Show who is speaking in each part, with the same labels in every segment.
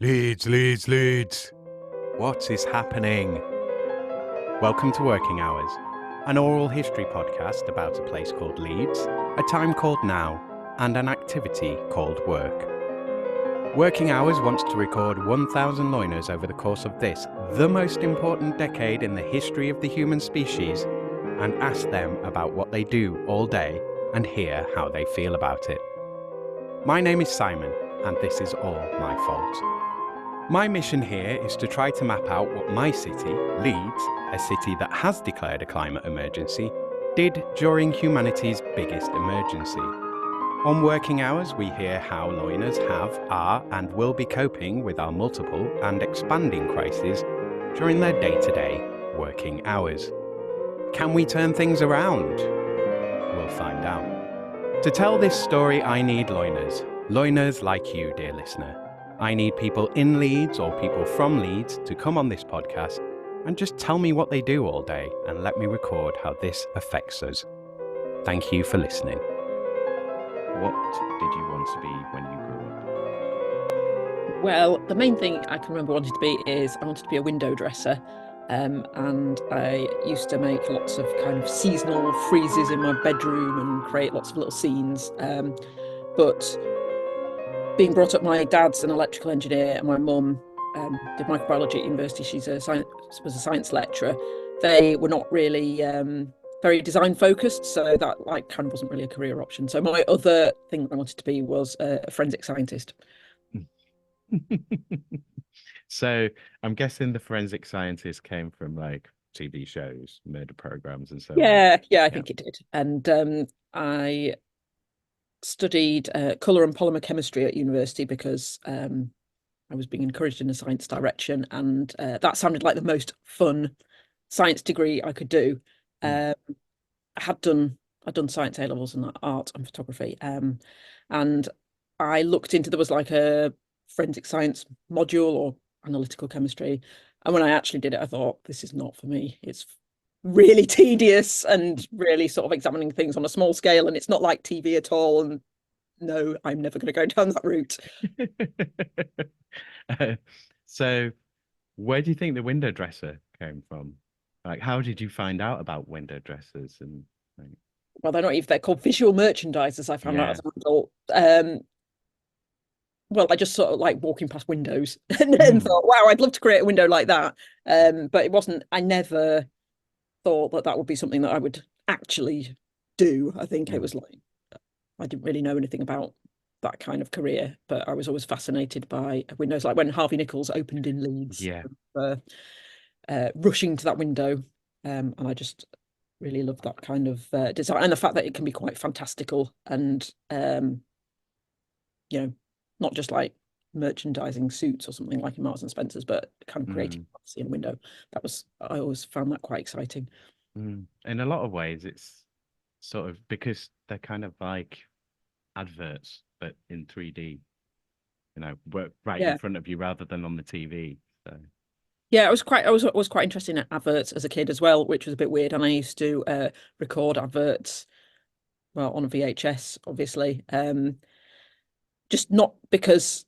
Speaker 1: Leeds, Leeds, Leeds. What is happening? Welcome to Working Hours, an oral history podcast about a place called Leeds, a time called now, and an activity called work. Working Hours wants to record 1,000 loiners over the course of this, the most important decade in the history of the human species, and ask them about what they do all day and hear how they feel about it. My name is Simon, and this is all my fault. My mission here is to try to map out what my city, Leeds, a city that has declared a climate emergency, did during humanity's biggest emergency. On Working Hours, we hear how loiners have, are, and will be coping with our multiple and expanding crises during their day-to-day working hours. Can we turn things around? We'll find out. To tell this story, I need loiners like you, dear listener. I need people in Leeds or people from Leeds to come on this podcast and just tell me what they do all day and let me record how this affects us. Thank you for listening.
Speaker 2: What did you want to be when you grew up?
Speaker 3: Well, the main thing I can remember wanting to be is I wanted to be a window dresser. And I used to make lots of kind of seasonal freezes in my bedroom and create lots of little scenes. But being brought up, my dad's an electrical engineer and my mum did microbiology at university. She was a science lecturer. They were not really very design focused, so that kind of wasn't really a career option. So my other thing I wanted to be was a forensic scientist.
Speaker 2: So I'm guessing the forensic scientist came from TV shows, murder programs and so on.
Speaker 3: Yeah, I think it did. And I studied colour and polymer chemistry at university because I was being encouraged in a science direction, and that sounded like the most fun science degree I could do. I'd done science A levels and art and photography, and I looked into, there was like a forensic science module or analytical chemistry, and when I actually did it, I thought, this is not for me. It's really tedious and really sort of examining things on a small scale, and it's not like TV at all, and no, I'm never going to go down that route.
Speaker 2: So where do you think the window dresser came from? How did you find out about window dressers? And
Speaker 3: well, they're called visual merchandisers, I found out as an adult. Well, I just sort of like walking past windows and thought, wow, I'd love to create a window like that. But it wasn't, I never thought that would be something that I would actually do. I think it was like, I didn't really know anything about that kind of career, but I was always fascinated by windows. Like when Harvey Nichols opened in Leeds, rushing to that window, and I just really love that kind of design, and the fact that it can be quite fantastical and not just like merchandising suits or something like in Marks and Spencer's, but kind of creating fantasy in a window. I always found that quite exciting.
Speaker 2: In a lot of ways, it's sort of because they're kind of like adverts, but in 3D, right in front of you rather than on the TV. So
Speaker 3: yeah, I was quite interested in adverts as a kid as well, which was a bit weird. And I used to record adverts, well, on a VHS, obviously. Just not because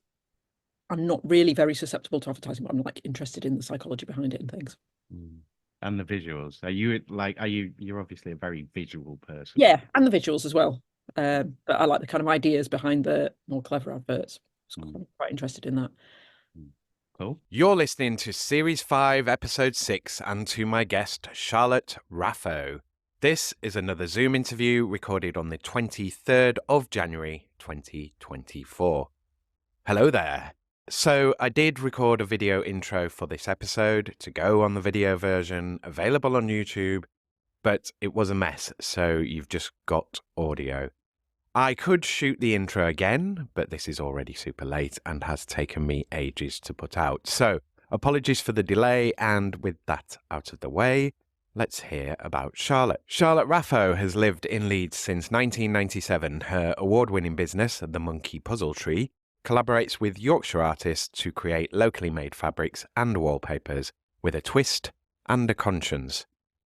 Speaker 3: I'm not really very susceptible to advertising, but I'm interested in the psychology behind it and things.
Speaker 2: And the visuals. You're obviously a very visual person.
Speaker 3: Yeah, and the visuals as well. But I like the kind of ideas behind the more clever adverts. I was quite interested in that.
Speaker 2: Cool.
Speaker 1: You're listening to Series 5, Episode 6, and to my guest, Charlotte Raffo. This is another Zoom interview recorded on the 23rd of January, 2024. Hello there. So I did record a video intro for this episode to go on the video version available on YouTube, but it was a mess, so you've just got audio. I could shoot the intro again, but this is already super late and has taken me ages to put out. So apologies for the delay, and with that out of the way, let's hear about Charlotte. Charlotte Raffo has lived in Leeds since 1997. Her award-winning business, The Monkey Puzzle Tree, collaborates with Yorkshire artists to create locally made fabrics and wallpapers with a twist and a conscience.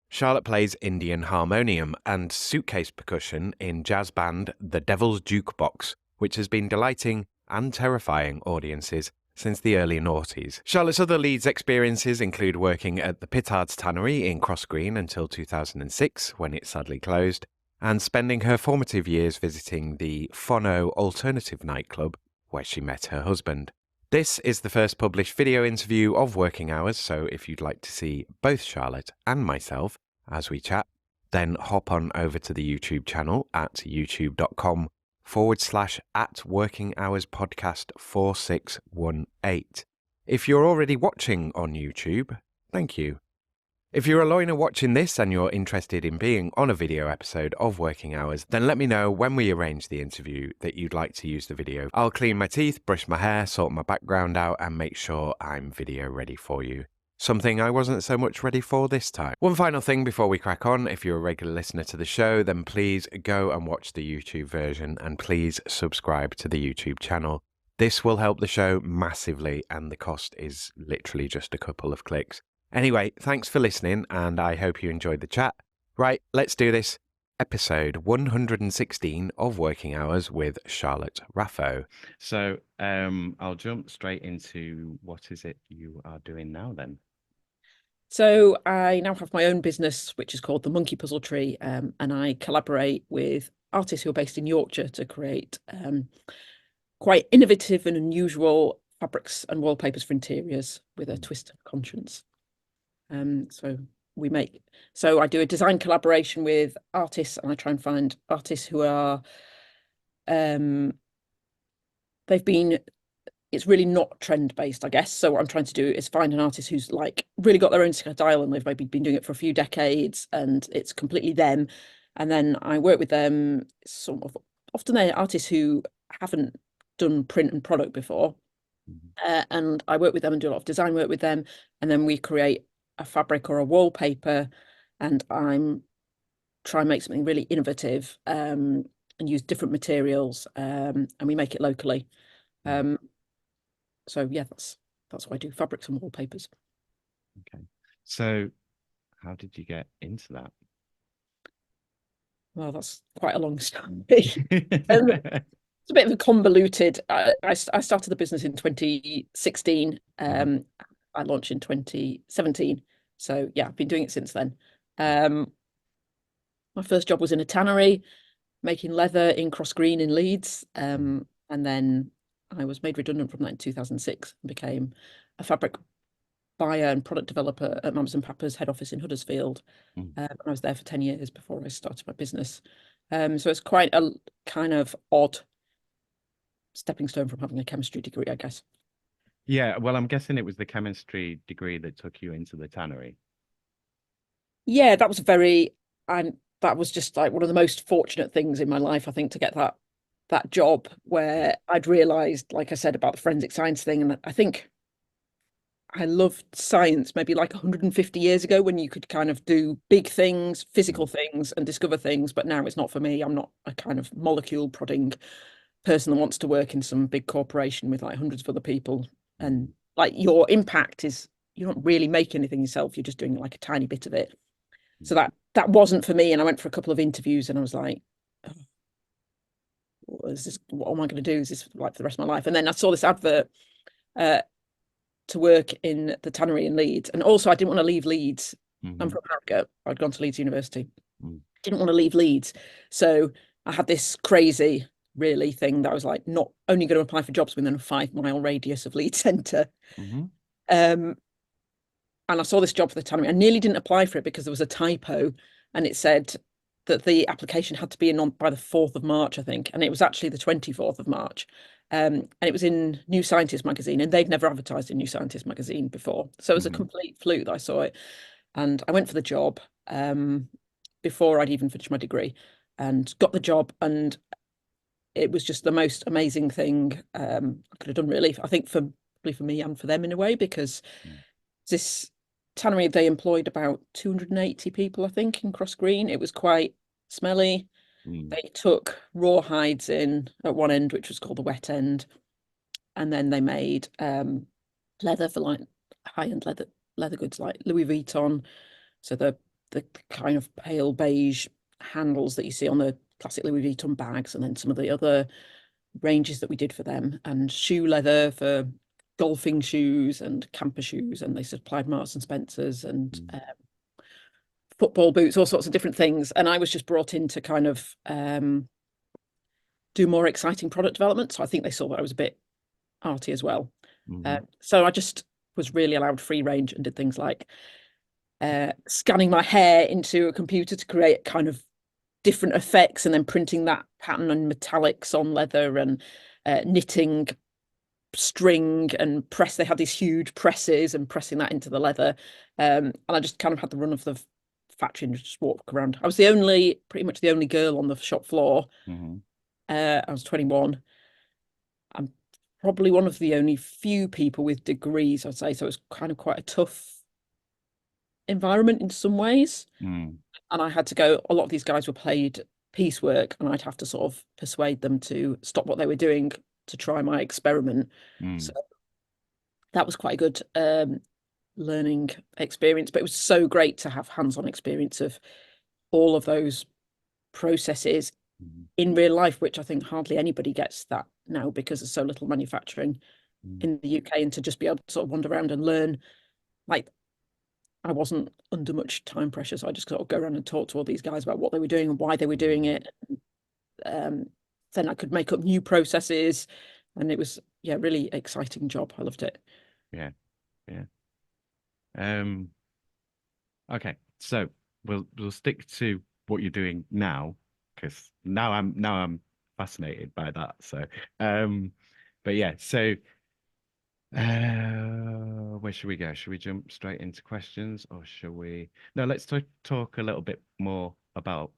Speaker 1: Charlotte plays Indian harmonium and suitcase percussion in jazz band The Devil's Jukebox, which has been delighting and terrifying audiences since the early noughties. Charlotte's other Leeds experiences include working at the Pittard's tannery in Cross Green until 2006, when it sadly closed, and spending her formative years visiting the Phono alternative nightclub, where she met her husband. This is the first published video interview of Working Hours, so if you'd like to see both Charlotte and myself as we chat, then hop on over to the YouTube channel at youtube.com/@workinghourspodcast4618. If you're already watching on YouTube, thank you. If you're a loiner watching this and you're interested in being on a video episode of Working Hours, then let me know when we arrange the interview that you'd like to use the video. I'll clean my teeth, brush my hair, sort my background out, and make sure I'm video ready for you. Something I wasn't so much ready for this time. One final thing before we crack on, if you're a regular listener to the show, then please go and watch the YouTube version and please subscribe to the YouTube channel. This will help the show massively and the cost is literally just a couple of clicks. Anyway, thanks for listening and I hope you enjoyed the chat. Right, let's do this. Episode 116 of Working Hours with Charlotte Raffo.
Speaker 2: So I'll jump straight into what is it you are doing now then?
Speaker 3: So I now have my own business, which is called the Monkey Puzzle Tree, and I collaborate with artists who are based in Yorkshire to create quite innovative and unusual fabrics and wallpapers for interiors with a twist of conscience. So I do a design collaboration with artists, and I try and find artists who are it's really not trend based, I guess. So what I'm trying to do is find an artist who's like really got their own style and they've maybe been doing it for a few decades and it's completely them. And then I work with them. Often they're artists who haven't done print and product before. And I work with them and do a lot of design work with them. And then we create a fabric or a wallpaper, and I'm trying to make something really innovative and use different materials, and we make it locally. So yeah, that's what I do, fabrics and wallpapers.
Speaker 2: Okay. So how did you get into that?
Speaker 3: Well, that's quite a long story. It's a bit of a convoluted. I started the business in 2016. I launched in 2017. So yeah, I've been doing it since then. My first job was in a tannery, making leather in Cross Green in Leeds. And then I was made redundant from that in 2006 and became a fabric buyer and product developer at Mamas and Papa's head office in Huddersfield. I was there for 10 years before I started my business. So it's quite a kind of odd stepping stone from having a chemistry degree, I guess.
Speaker 2: Yeah, well, I'm guessing it was the chemistry degree that took you into the tannery.
Speaker 3: Yeah, that was that was just like one of the most fortunate things in my life, I think, to get that job where I'd realized, like I said, about the forensic science thing. And I think I loved science maybe like 150 years ago when you could kind of do big things, physical things and discover things. But now it's not for me. I'm not a kind of molecule prodding person that wants to work in some big corporation with like hundreds of other people. And like your impact is, you don't really make anything yourself. You're just doing like a tiny bit of it. So that wasn't for me. And I went for a couple of interviews and I was like, oh, what am I going to do? Is this like for the rest of my life? And then I saw this advert to work in the tannery in Leeds. And also I didn't want to leave Leeds. I'm from Harrogate. I'd gone to Leeds University. Didn't want to leave Leeds. So I had this crazy really thing that I was like, not only going to apply for jobs within a 5-mile radius of Leeds Centre. And I saw this job for the tannery. I nearly didn't apply for it because there was a typo and it said that the application had to be in on by the 4th of March, I think. And it was actually the 24th of March. And it was in New Scientist magazine, and they'd never advertised in New Scientist magazine before. So it was a complete fluke that I saw it. And I went for the job before I'd even finished my degree and got the job. And it was just the most amazing thing I could have done, really. I think probably for me and for them in a way, because this tannery, they employed about 280 people, I think, in Cross Green. It was quite smelly. They took raw hides in at one end, which was called the wet end, and then they made leather for like high-end leather goods like Louis Vuitton. So the kind of pale beige handles that you see on the classic Louis Vuitton bags, and then some of the other ranges that we did for them, and shoe leather for golfing shoes and camper shoes, and they supplied Marks and Spencers and football boots, all sorts of different things. And I was just brought in to kind of do more exciting product development. So I think they saw that I was a bit arty as well. So I just was really allowed free range and did things like scanning my hair into a computer to create kind of different effects, and then printing that pattern on metallics on leather, and knitting string and press. They had these huge presses and pressing that into the leather. And I just kind of had the run of the factory and just walk around. I was pretty much the only girl on the shop floor. I was 21. I'm probably one of the only few people with degrees, I'd say. So it was kind of quite a tough environment in some ways. And I had to go, a lot of these guys were paid piecework, and I'd have to sort of persuade them to stop what they were doing to try my experiment. So that was quite a good learning experience, but it was so great to have hands-on experience of all of those processes in real life, which I think hardly anybody gets that now because there's so little manufacturing in the UK, and to just be able to sort of wander around and learn. Like, I wasn't under much time pressure, so I just sort of go around and talk to all these guys about what they were doing and why they were doing it. Then I could make up new processes, and it was really exciting job. I loved it.
Speaker 2: Yeah. Okay, so we'll stick to what you're doing now, because now I'm fascinated by that. So but yeah, so where should we go? Should we jump straight into questions, or shall we? No, let's talk a little bit more about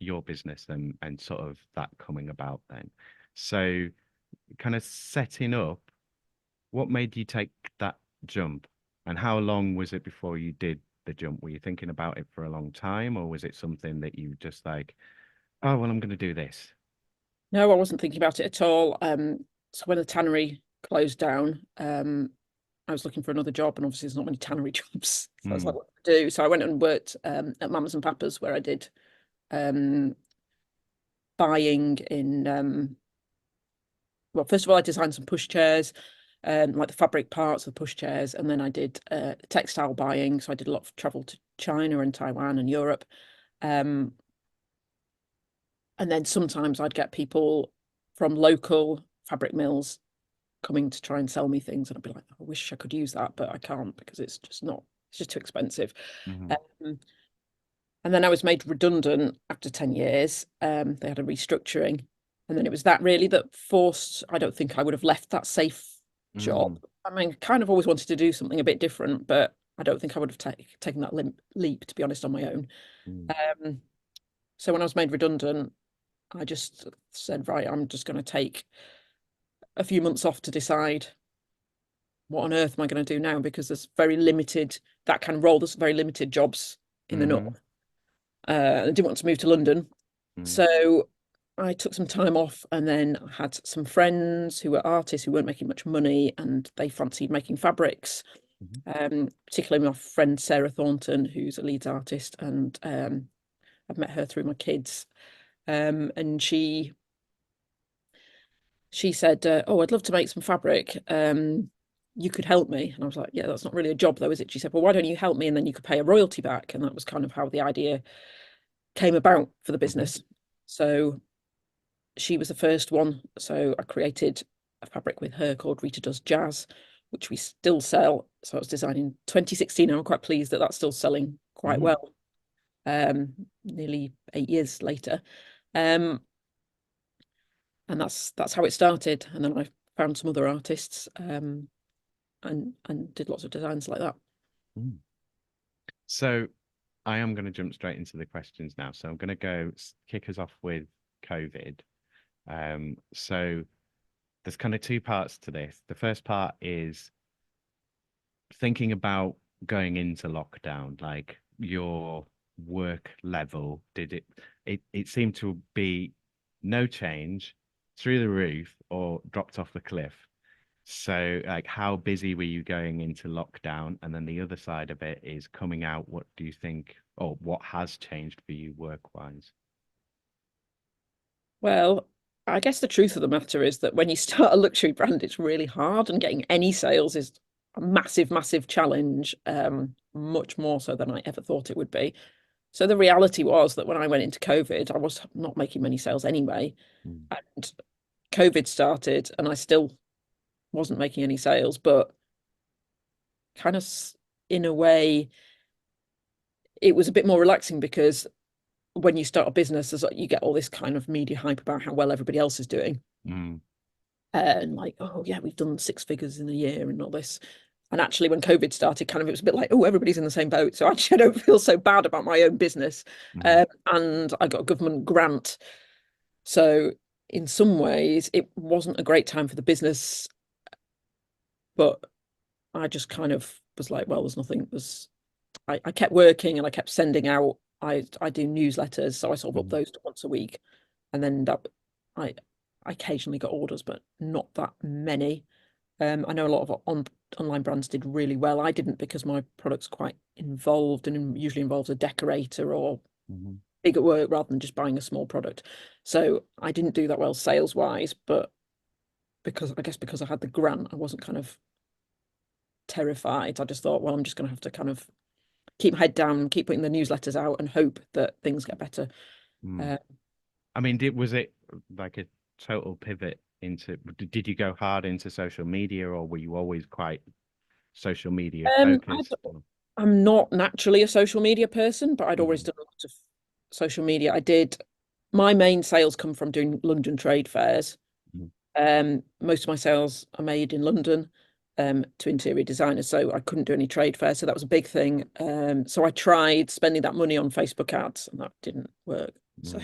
Speaker 2: your business and sort of that coming about then. So kind of setting up, what made you take that jump, and how long was it before you did the jump? Were you thinking about it for a long time, or was it something that you just like, oh, well, I'm going to do this?
Speaker 3: No, I wasn't thinking about it at all. So when the tannery closed down, I was looking for another job, and obviously there's not many tannery jobs. So I was like, what to do? So I went and worked at Mamas and Papas, where I did buying in well, first of all, I designed some pushchairs, like the fabric parts of the pushchairs, and then I did textile buying. So I did a lot of travel to China and Taiwan and Europe. And then sometimes I'd get people from local fabric mills coming to try and sell me things, and I'd be like, I wish I could use that, but I can't because it's just too expensive. And then I was made redundant after 10 years. They had a restructuring. And then it was that really that forced, I don't think I would have left that safe job. I mean, kind of always wanted to do something a bit different, but I don't think I would have taken that leap, to be honest, on my own. So when I was made redundant, I just said, right, I'm just going to take a few months off to decide what on earth am I going to do now, because there's very limited, that kind of role, there's very limited jobs in the north. I didn't want to move to London. So I took some time off, and then I had some friends who were artists who weren't making much money, and they fancied making fabrics. Particularly my friend Sarah Thornton, who's a Leeds artist, and I've met her through my kids. And she said, oh, I'd love to make some fabric. You could help me. And I was like, yeah, that's not really a job though, is it? She said, well, why don't you help me, and then you could pay a royalty back. And that was kind of how the idea came about for the business. So she was the first one. So I created a fabric with her called Rita Does Jazz, which we still sell. So I was designed in 2016. I'm quite pleased that that's still selling quite well, nearly 8 years later. And that's how it started. And then I found some other artists and did lots of designs like that.
Speaker 2: So I am going to jump straight into the questions now. So I'm going to kick us off with COVID. So there's kind of two parts to this. The first part is thinking about going into lockdown, like your work level. Did it seemed to be no change, through the roof, or dropped off the cliff? So like, how busy were you going into lockdown? And then the other side of it is coming out. What do you think, or what has changed for you work-wise?
Speaker 3: Well, I guess the truth of the matter is that when you start a luxury brand, it's really hard, and getting any sales is a massive, massive challenge, much more so than I ever thought it would be. So the reality was that when I went into COVID, I was not making many sales anyway. And COVID started and I still wasn't making any sales, but kind of in a way, it was a bit more relaxing because when you start a business, you get all this kind of media hype about how well everybody else is doing. And like, oh yeah, we've done 6 figures in a year and all this. And actually, when COVID started, kind of, it was a bit like, oh, everybody's in the same boat. So actually, I don't feel so bad about my own business. And I got a government grant. So in some ways, it wasn't a great time for the business. But I just kind of was like, well, there's nothing. I kept working and I kept sending out. I do newsletters, so I sort of up those once a week. And then I occasionally got orders, but not that many. I know a lot of online brands did really well. I didn't, because my product's quite involved and usually involves a decorator or bigger work rather than just buying a small product. So I didn't do that well sales wise, but because I had the grant, I wasn't kind of terrified. I just thought, well, I'm just going to have to kind of keep my head down, keep putting the newsletters out and hope that things get better.
Speaker 2: I mean, was it like a total pivot into, did you go hard into social media, or were you always quite social media focused?
Speaker 3: I'm not naturally a social media person, but I'd always done a lot of social media. My main sales come from doing London trade fairs. Most of my sales are made in London to interior designers, so I couldn't do any trade fairs, so that was a big thing. So I tried spending that money on Facebook ads, and that didn't work. So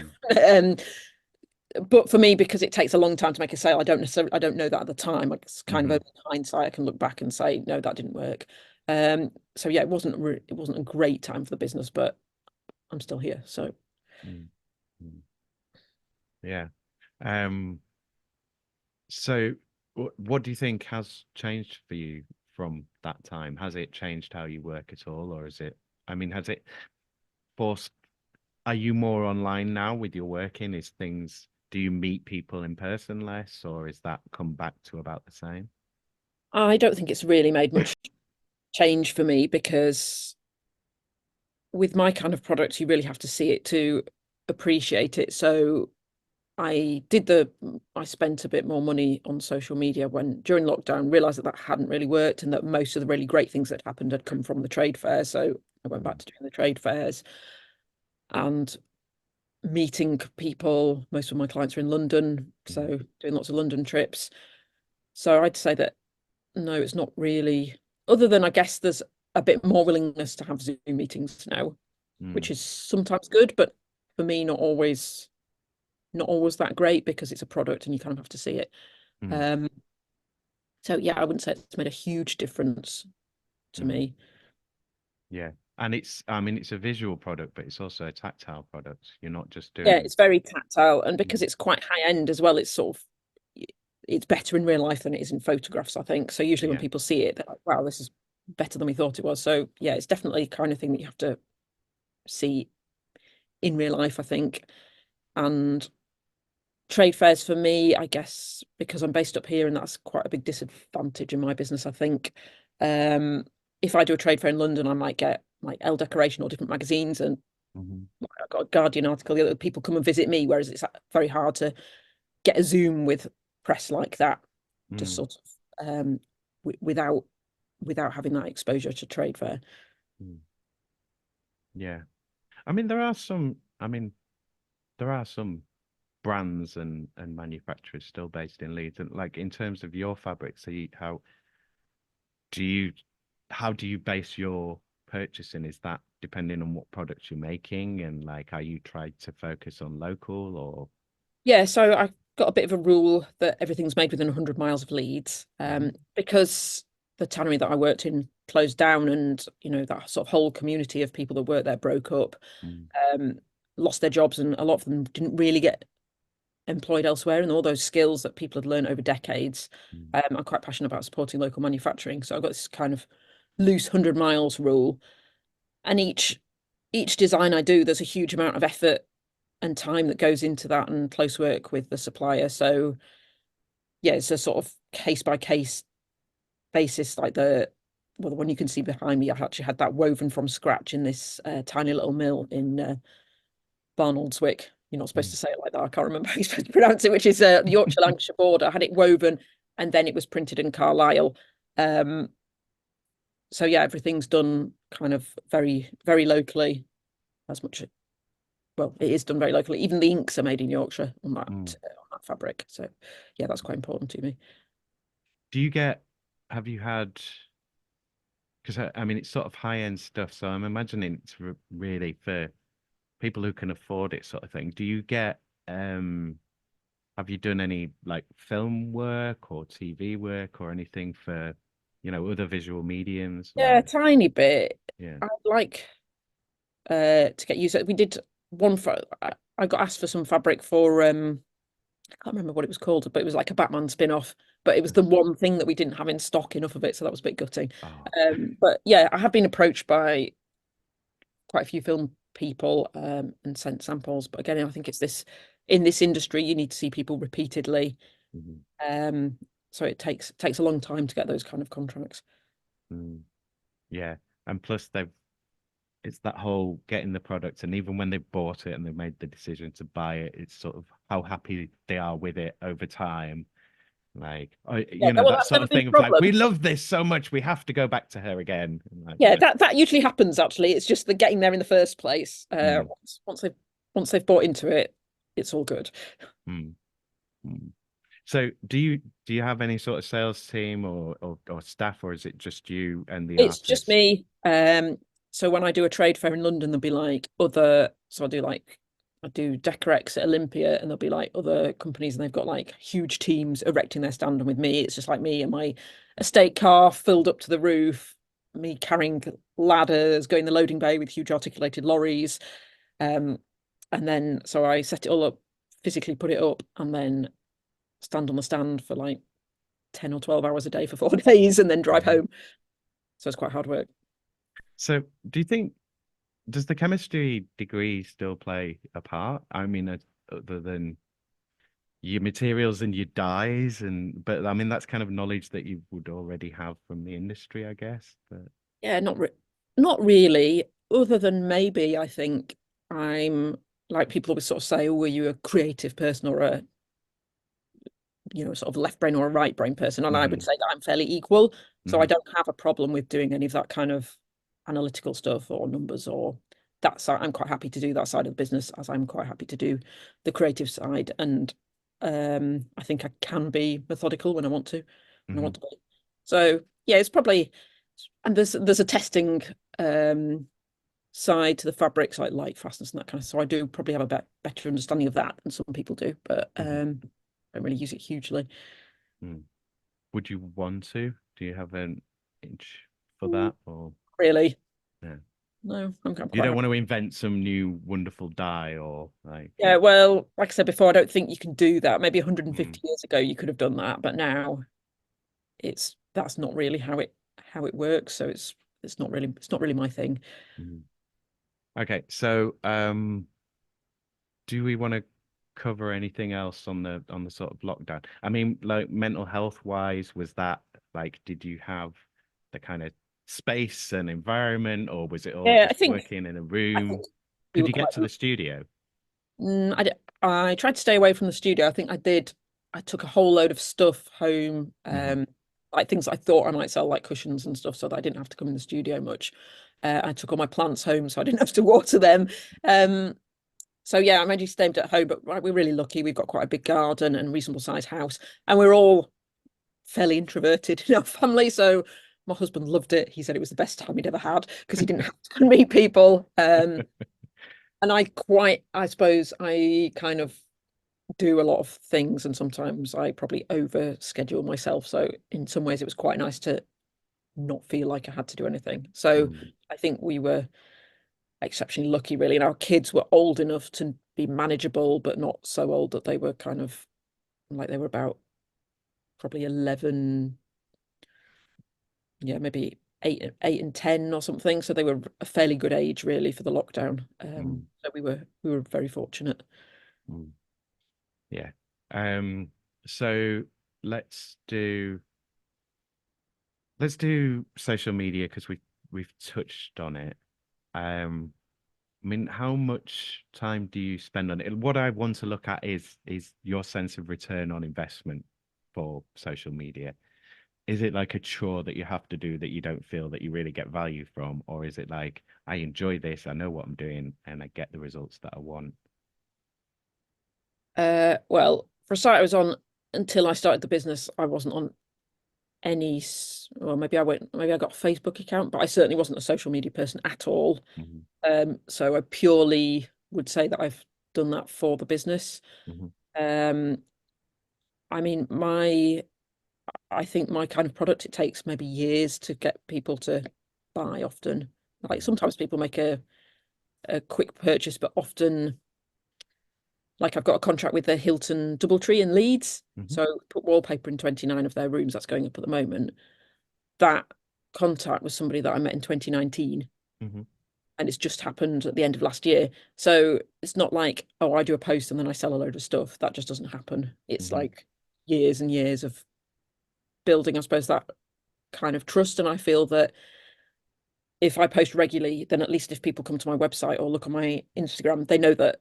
Speaker 3: but for me, because it takes a long time to make a sale, I don't know that at the time. It's kind of in hindsight, I can look back and say, no, that didn't work. So yeah, it wasn't a great time for the business, but I'm still here. So
Speaker 2: yeah. So what do you think has changed for you from that time? Has it changed how you work at all, or has it forced? Are you more online now with your working? Do you meet people in person less, or is that come back to about the same?
Speaker 3: I don't think it's really made much change for me, because with my kind of product, you really have to see it to appreciate it. So I spent a bit more money on social media during lockdown, realized that hadn't really worked, and that most of the really great things that happened had come from the trade fair. So I went back to doing the trade fairs and meeting people. Most of my clients are in London, so doing lots of London trips. So I'd say that no, it's not really, other than I guess there's a bit more willingness to have Zoom meetings now, which is sometimes good, but for me, not always that great, because it's a product and you kind of have to see it. So yeah, I wouldn't say it's made a huge difference to me.
Speaker 2: Yeah. And it's a visual product, but it's also a tactile product. You're not just doing.
Speaker 3: Yeah, it's very tactile, and because it's quite high end as well, it's better in real life than it is in photographs, I think. So usually when people see it, they're like, wow, this is better than we thought it was. So yeah, it's definitely the kind of thing that you have to see in real life, I think. And trade fairs for me, I guess, because I'm based up here, and that's quite a big disadvantage in my business, I think. If I do a trade fair in London, I might get like Elle Decoration or different magazines, and I've got a Guardian article, the other people come and visit me, whereas it's very hard to get a Zoom with press like that, just sort of without having that exposure to trade fair.
Speaker 2: Yeah. There are some brands and manufacturers still based in Leeds, and like in terms of your fabrics, how do you base your purchasing? Is that depending on what products you're making, and like, are you trying to focus on local or?
Speaker 3: Yeah, so I got a bit of a rule that everything's made within 100 miles of Leeds, because the tannery that I worked in closed down, and that sort of whole community of people that worked there broke up, lost their jobs, and a lot of them didn't really get employed elsewhere, and all those skills that people had learned over decades. I'm quite passionate about supporting local manufacturing, so I've got this kind of loose 100 miles rule, and each design I do, there's a huge amount of effort time that goes into that, and close work with the supplier. So yeah, it's a sort of case by case basis. Like the one you can see behind me, I actually had that woven from scratch in this tiny little mill in Barnoldswick. You're not supposed to say it like that. I can't remember how you're supposed to pronounce it, which is the Yorkshire Lancashire border. I had it woven and then it was printed in Carlisle. So yeah, everything's done kind of very, very locally. As much, well, it is done very locally. Even the inks are made in Yorkshire on that fabric. So yeah, that's quite important to me.
Speaker 2: Have you had, because I mean, it's sort of high-end stuff, so I'm imagining it's really for people who can afford it, sort of thing. Do you get, have you done any like film work or TV work or anything for, other visual mediums?
Speaker 3: Yeah, a tiny bit.
Speaker 2: Yeah.
Speaker 3: I'd like to get used. We did one for. I got asked for some fabric for. I can't remember what it was called, but it was like a Batman spin-off. But it was the one thing that we didn't have in stock, enough of it, so that was a bit gutting.
Speaker 2: Oh.
Speaker 3: But yeah, I have been approached by quite a few film people and sent samples. But again, I think it's this in this industry, you need to see people repeatedly. So it takes a long time to get those kind of contracts.
Speaker 2: Yeah, and plus it's that whole getting the product, and even when they've bought it and they've made the decision to buy it, it's sort of how happy they are with it over time. Like, that sort of thing of like, we love this so much, we have to go back to her again. Like,
Speaker 3: yeah, that usually happens. Actually, it's just the getting there in the first place. Once they've bought into it, it's all good.
Speaker 2: So do you have any sort of sales team or staff, or is it just you and the
Speaker 3: It's
Speaker 2: artists?
Speaker 3: just me. So when I do a trade fair in London, there'll be like I do Decorex at Olympia, and there'll be like other companies, and they've got like huge teams erecting their stand, and with me, it's just like me and my estate car filled up to the roof, me carrying ladders, going the loading bay with huge articulated lorries. And then so I set it all up, physically put it up, and then stand on the stand for like 10 or 12 hours a day for 4 days, and then drive home. So it's quite hard work.
Speaker 2: So do you think, does the chemistry degree still play a part? I mean, other than your materials and your dyes, but I mean, that's kind of knowledge that you would already have from the industry, I guess. But
Speaker 3: yeah, not really, other than maybe I think I'm like, people always sort of say, oh, were you a creative person or a sort of left brain or a right brain person? And I would say that I'm fairly equal. So I don't have a problem with doing any of that kind of analytical stuff or numbers or that side. I'm quite happy to do that side of the business, as I'm quite happy to do the creative side. And I think I can be methodical when I want to, be. So yeah, it's probably, and there's a testing side to the fabrics, like light fastness and that kind of. So I do probably have a better understanding of that than some people do, but I don't really use it hugely.
Speaker 2: Would you want to? Do you have an itch for that, or
Speaker 3: really?
Speaker 2: Yeah.
Speaker 3: No, I'm quite
Speaker 2: You don't want to invent some new wonderful dye or like.
Speaker 3: Yeah, well, like I said before, I don't think you can do that. Maybe 150 years ago you could have done that, but now that's not really how it works. So it's not really my thing.
Speaker 2: Okay, so do we want to cover anything else on the sort of lockdown? I mean, like mental health wise, was that like, did you have the kind of space and environment, or was it all just working in a room? Could you get to the studio?
Speaker 3: I tried to stay away from the studio. I think I did. I took a whole load of stuff home, like things I thought I might sell, like cushions and stuff, so that I didn't have to come in the studio much. I took all my plants home, so I didn't have to water them. So yeah, I mostly stayed at home, but we're really lucky. We've got quite a big garden and reasonable sized house, and we're all fairly introverted in our family. So my husband loved it. He said it was the best time he'd ever had because he didn't have to meet people. And I suppose I kind of do a lot of things, and sometimes I probably over schedule myself. So in some ways it was quite nice to not feel like I had to do anything. So I think we were exceptionally lucky, really, and our kids were old enough to be manageable, but not so old that they were kind of like, they were about probably 11, maybe 8 and 10 or something, so they were a fairly good age really for the lockdown. So we were very fortunate.
Speaker 2: Yeah. So let's do social media, because we've touched on it. I mean, how much time do you spend on it? What I want to look at is your sense of return on investment for social media. Is it like a chore that you have to do that you don't feel that you really get value from? Or is it like, I enjoy this, I know what I'm doing, and I get the results that I want?
Speaker 3: Well, for a start, I was on, until I started the business, I wasn't on any, well, maybe I got a Facebook account, but I certainly wasn't a social media person at all. So I purely would say that I've done that for the business. I mean, I think my kind of product, it takes maybe years to get people to buy often. Like sometimes people make a quick purchase, but often, like I've got a contract with the Hilton Doubletree in Leeds. So put wallpaper in 29 of their rooms. That's going up at the moment. That contact was somebody that I met in 2019. And it's just happened at the end of last year. So it's not like, oh, I do a post and then I sell a load of stuff. That just doesn't happen. It's like years and years of building, I suppose, that kind of trust. And I feel that if I post regularly, then at least if people come to my website or look on my Instagram, they know that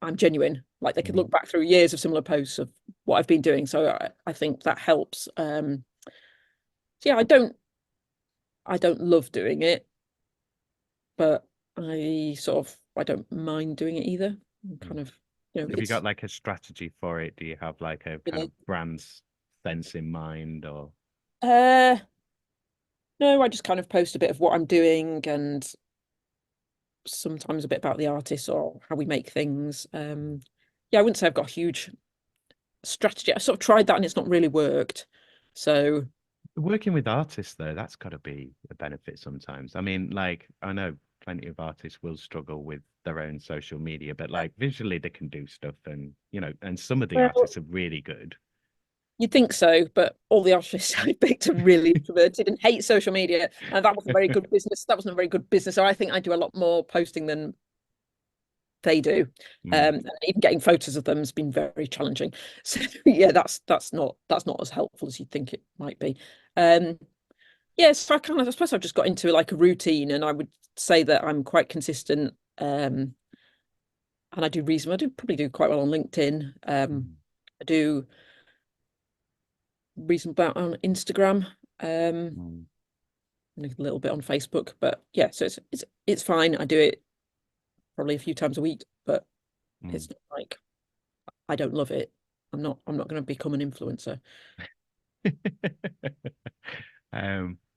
Speaker 3: I'm genuine. Like they could look back through years of similar posts of what I've been doing. So I think that helps. So yeah, I don't love doing it, but I don't mind doing it either. Kind of,
Speaker 2: Have you got like a strategy for it? Do you have like a kind of brand sense in mind, or?
Speaker 3: No, I just kind of post a bit of what I'm doing and sometimes a bit about the artist or how we make things. Yeah, I wouldn't say I've got a huge strategy. I sort of tried that and it's not really worked. So
Speaker 2: Working with artists, though, that's got to be a benefit sometimes. I mean, like, I know plenty of artists will struggle with their own social media, but like visually they can do stuff, and and some of the artists are really good.
Speaker 3: You'd think so, but all the artists I picked are really introverted and hate social media, and that wasn't very good business. That wasn't a very good business. So I think I do a lot more posting than they do. And even getting photos of them has been very challenging. So yeah, that's not as helpful as you'd think it might be. Yeah, so I suppose I've just got into like a routine, and I would say that I'm quite consistent. And I do probably do quite well on LinkedIn. I do reasonable amount on Instagram, and a little bit on Facebook, but yeah, so it's fine. I do it probably a few times a week, but it's not like I don't love it. I'm not going to become an influencer.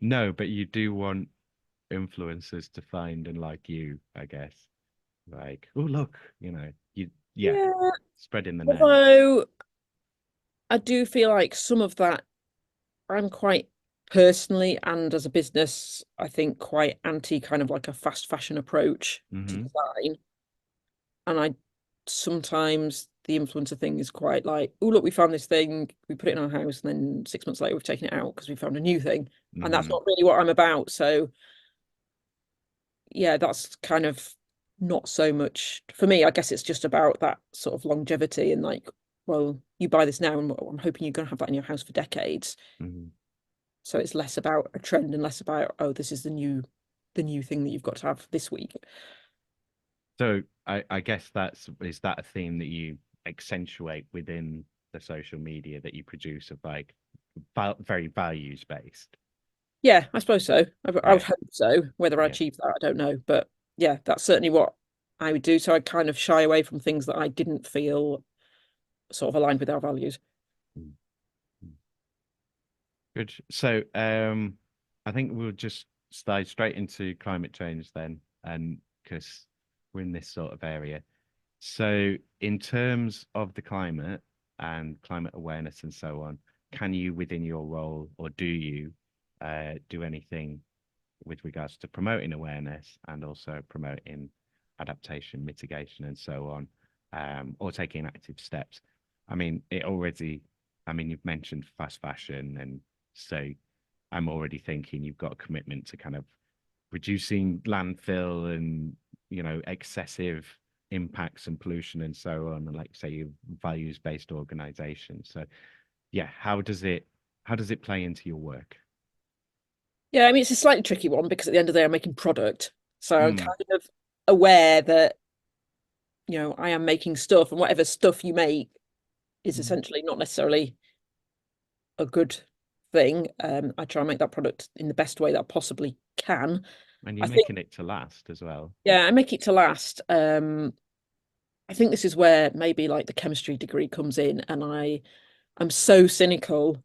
Speaker 2: No, but you do want influencers to find and like you, I guess. Like, oh look, yeah, spreading the name.
Speaker 3: Although I do feel like some of that, I'm quite personally and as a business, I think quite anti kind of like a fast fashion approach to design. And I sometimes the influencer thing is quite like, oh look, we found this thing, we put it in our house, and then 6 months later we've taken it out because we found a new thing. And that's not really what I'm about. So yeah, that's kind of not so much for me. I guess it's just about that sort of longevity and like, well, you buy this now and I'm hoping you're going to have that in your house for decades. So it's less about a trend and less about, oh, this is the new thing that you've got to have this week.
Speaker 2: So I guess is that a theme that you accentuate within the social media that you produce, of like very values based?
Speaker 3: Yeah, I suppose so. I would hope so. Whether I achieve that, I don't know. But yeah, that's certainly what I would do. So I kind of shy away from things that I didn't feel sort of aligned with our values.
Speaker 2: Good. So I think we'll just slide straight into climate change then, and because we're in this sort of area. So in terms of the climate and climate awareness and so on, can you, within your role, or do you do anything with regards to promoting awareness and also promoting adaptation, mitigation, and so on, or taking active steps? I mean, you've mentioned fast fashion, and so I'm already thinking you've got a commitment to kind of reducing landfill and, you know, excessive impacts and pollution and so on. And like say, you values-based organization. So yeah, how does it play into your work?
Speaker 3: Yeah, I mean, it's a slightly tricky one because at the end of the day, I'm making product. So I'm
Speaker 2: Mm,
Speaker 3: kind of aware that, you know, I am making stuff, and whatever stuff you make is
Speaker 2: mm.
Speaker 3: essentially not necessarily a good thing. I try and make that product in the best way that I possibly can.
Speaker 2: And
Speaker 3: I
Speaker 2: you're
Speaker 3: think,
Speaker 2: making it to last as well.
Speaker 3: yeah, I make it to last. I think this is where maybe like the chemistry degree comes in, and I'm so cynical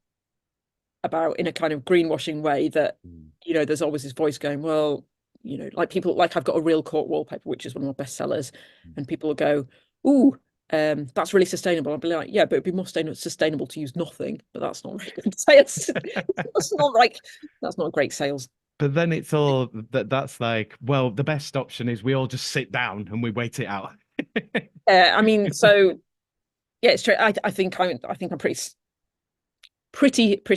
Speaker 3: about, in a kind of greenwashing way, that,
Speaker 2: Mm,
Speaker 3: you know, there's always this voice going, well, you know, like people, like I've got a real cork wallpaper, which is one of my best sellers,
Speaker 2: mm.
Speaker 3: and people will go, ooh, that's really sustainable. I'll be like, yeah, but it'd be more sustainable to use nothing. But that's not really good sales. That's not like, that's not great sales.
Speaker 2: But then it's all that's like, well, the best option is we all just sit down and we wait it out.
Speaker 3: I mean, so yeah, it's true. I think I'm pretty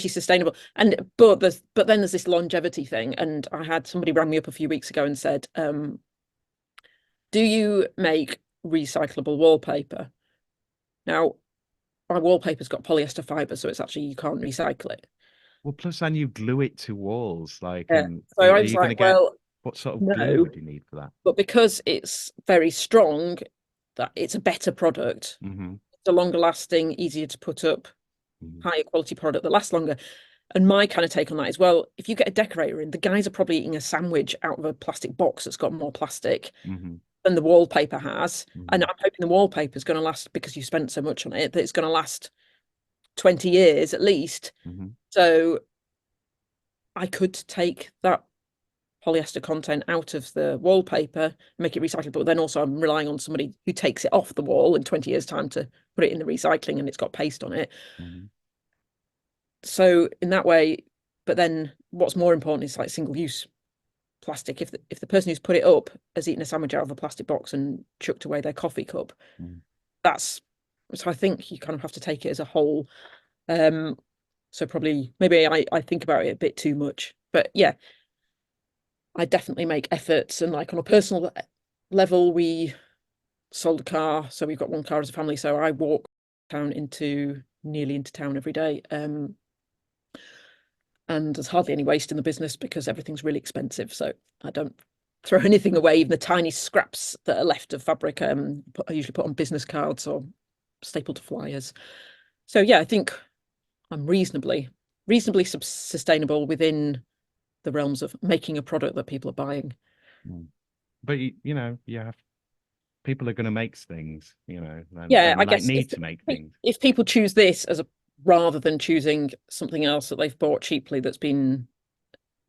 Speaker 3: sustainable. And but then there's this longevity thing. And I had somebody rang me up a few weeks ago and said, do you make recyclable wallpaper? Now, my wallpaper's got polyester fiber, so it's actually, you can't recycle it.
Speaker 2: Well, plus, and you glue it to walls, like,
Speaker 3: Yeah.
Speaker 2: and
Speaker 3: So
Speaker 2: are
Speaker 3: I was
Speaker 2: you going to
Speaker 3: like,
Speaker 2: get
Speaker 3: well,
Speaker 2: what sort of glue
Speaker 3: no,
Speaker 2: would you need for that?
Speaker 3: but because it's very strong, that it's a better product.
Speaker 2: Mm-hmm.
Speaker 3: It's a longer lasting, easier to put up,
Speaker 2: Mm-hmm.
Speaker 3: higher quality product that lasts longer. And my kind of take on that is, well, if you get a decorator in, the guys are probably eating a sandwich out of a plastic box that's got more plastic
Speaker 2: Mm-hmm.
Speaker 3: than the wallpaper has. And
Speaker 2: Mm-hmm.
Speaker 3: I'm hoping the wallpaper is going to last, because you spent so much on it, that it's going to last 20 years at least.
Speaker 2: Mm-hmm.
Speaker 3: So I could take that polyester content out of the wallpaper, make it recyclable, but then also I'm relying on somebody who takes it off the wall in 20 years' time to put it in the recycling, and it's got paste on it.
Speaker 2: Mm-hmm.
Speaker 3: So in that way, but then what's more important is like single-use plastic. If the person who's put it up has eaten a sandwich out of a plastic box and chucked away their coffee cup,
Speaker 2: Mm-hmm.
Speaker 3: that's, so I think you kind of have to take it as a whole. So probably maybe I think about it a bit too much. But yeah, I definitely make efforts, and like on a personal level, we sold a car, so we've got one car as a family. So I walk nearly into town every day. And there's hardly any waste in the business because everything's really expensive. So I don't throw anything away, even the tiny scraps that are left of fabric. I usually put on business cards or stapled to flyers. So yeah, I think I'm reasonably sustainable within the realms of making a product that people are buying.
Speaker 2: But you know, you have people are going to make things, you know,
Speaker 3: Yeah,
Speaker 2: and
Speaker 3: I
Speaker 2: like
Speaker 3: guess
Speaker 2: need to make things.
Speaker 3: if people choose this as a, rather than choosing something else that they've bought cheaply that's been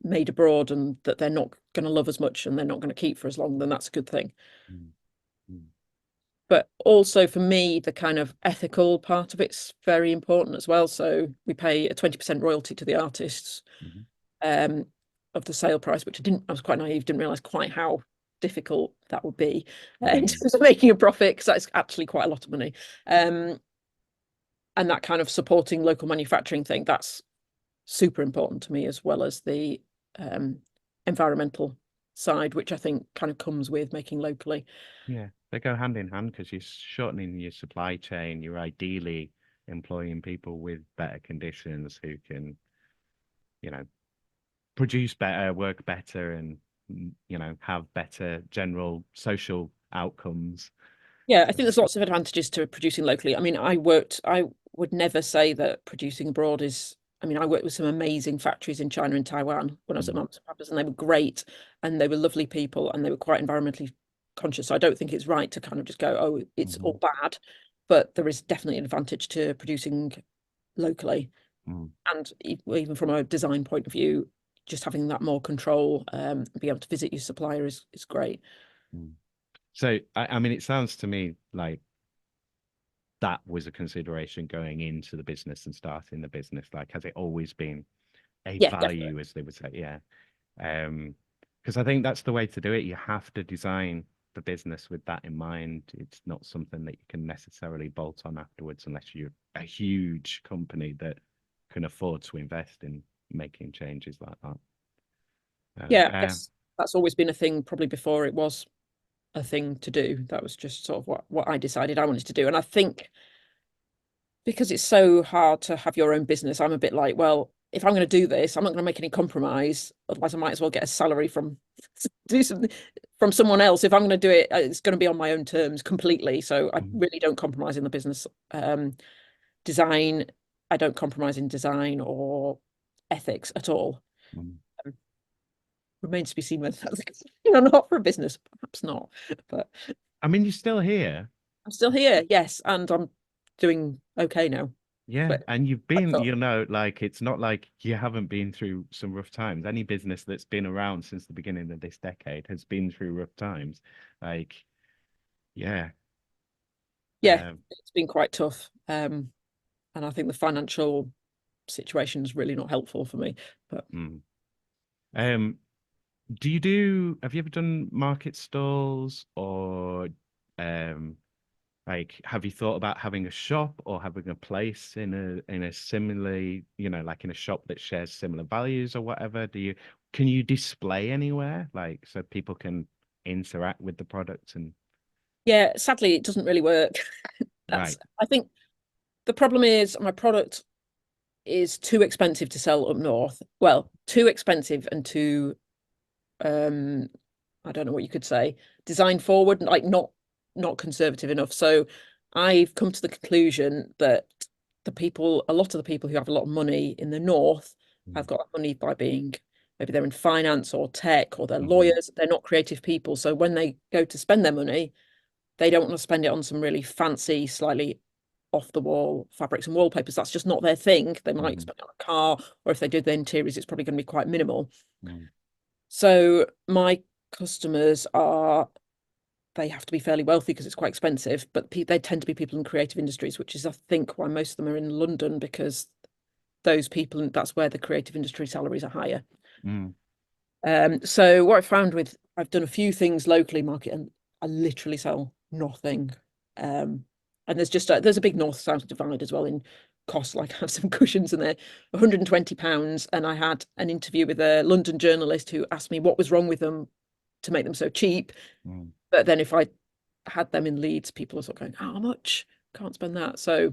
Speaker 3: made abroad and that they're not going to love as much and they're not going to keep for as long, then that's a good thing.
Speaker 2: Mm-hmm.
Speaker 3: But also for me, the kind of ethical part of it's very important as well. So we pay a 20% royalty to the artists of the sale price, which I was quite naive, didn't realize quite how difficult that would be in terms of making a profit, because that's actually quite a lot of money. And that kind of supporting local manufacturing thing, that's super important to me, as well as the environmental side, which I think kind of comes with making locally.
Speaker 2: Yeah, they go hand in hand because you're shortening your supply chain. You're ideally employing people with better conditions who can, you know, produce better, work better, and you know, have better general social outcomes.
Speaker 3: Yeah, I
Speaker 2: So,
Speaker 3: think there's lots of advantages to producing locally. I mean, I would never say that producing abroad is, I mean, I worked with some amazing factories in China and Taiwan when I was at Mums and Papas, and they were great, and they were lovely people, and they were quite environmentally conscious. So I don't think it's right to kind of just go, oh, it's all bad. But there is definitely an advantage to producing locally. And even from a design point of view, just having that more control, being able to visit your supplier is great.
Speaker 2: So, I mean, it sounds to me like that was a consideration going into the business and starting the business. Like, has it always been a
Speaker 3: Yeah,
Speaker 2: value,
Speaker 3: definitely.
Speaker 2: as they would say? Yeah. Because I think that's the way to do it. You have to design the business with that in mind. It's not something that you can necessarily bolt on afterwards unless you're a huge company that can afford to invest in, making changes like that.
Speaker 3: Yeah, I guess that's always been a thing, probably before it was a thing to do. That was just sort of what I decided I wanted to do. And I think because it's so hard to have your own business, I'm a bit like, well, if I'm going to do this, I'm not going to make any compromise. Otherwise, I might as well get a salary from do something from someone else. If I'm going to do it, it's going to be on my own terms completely. So I really don't compromise in the business. Design, I don't compromise in design or ethics at all. Remains to be seen whether that's not for a business. Perhaps not. But
Speaker 2: I mean, you're still here.
Speaker 3: I'm still here, yes, and I'm doing okay now.
Speaker 2: Yeah,
Speaker 3: But
Speaker 2: and you've been, like it's not like you haven't been through some rough times. Any business that's been around since the beginning of this decade has been through rough times. Like, yeah.
Speaker 3: It's been quite tough. And I think the financial situation is really not helpful for me. But
Speaker 2: have you ever done market stalls or like have you thought about having a shop or having a place in a similarly, like in a shop that shares similar values or whatever? Can you display anywhere like so people can interact with the product? And
Speaker 3: yeah, sadly it doesn't really work.
Speaker 2: Right.
Speaker 3: I think the problem is my product is too expensive to sell up north. Well, too expensive and too I don't know what you could say, design forward, like not conservative enough. So I've come to the conclusion that a lot of the people who have a lot of money in the north have got money by being, maybe they're in finance or tech or they're lawyers. They're not creative people. So when they go to spend their money, they don't want to spend it on some really fancy, slightly off the wall fabrics and wallpapers. That's just not their thing. They might spend it on a car, or if they do the interiors, it's probably going to be quite minimal. So my customers they have to be fairly wealthy because it's quite expensive, but they tend to be people in creative industries, which is, I think, why most of them are in London, because those people, that's where the creative industry salaries are higher. So what I found I've done a few things locally market, and I literally sell nothing. And there's a big north-south divide as well in cost. Like I have some cushions and they're £120, and I had an interview with a London journalist who asked me what was wrong with them to make them so cheap. But then if I had them in Leeds, people are sort of going, how much? Can't spend that. So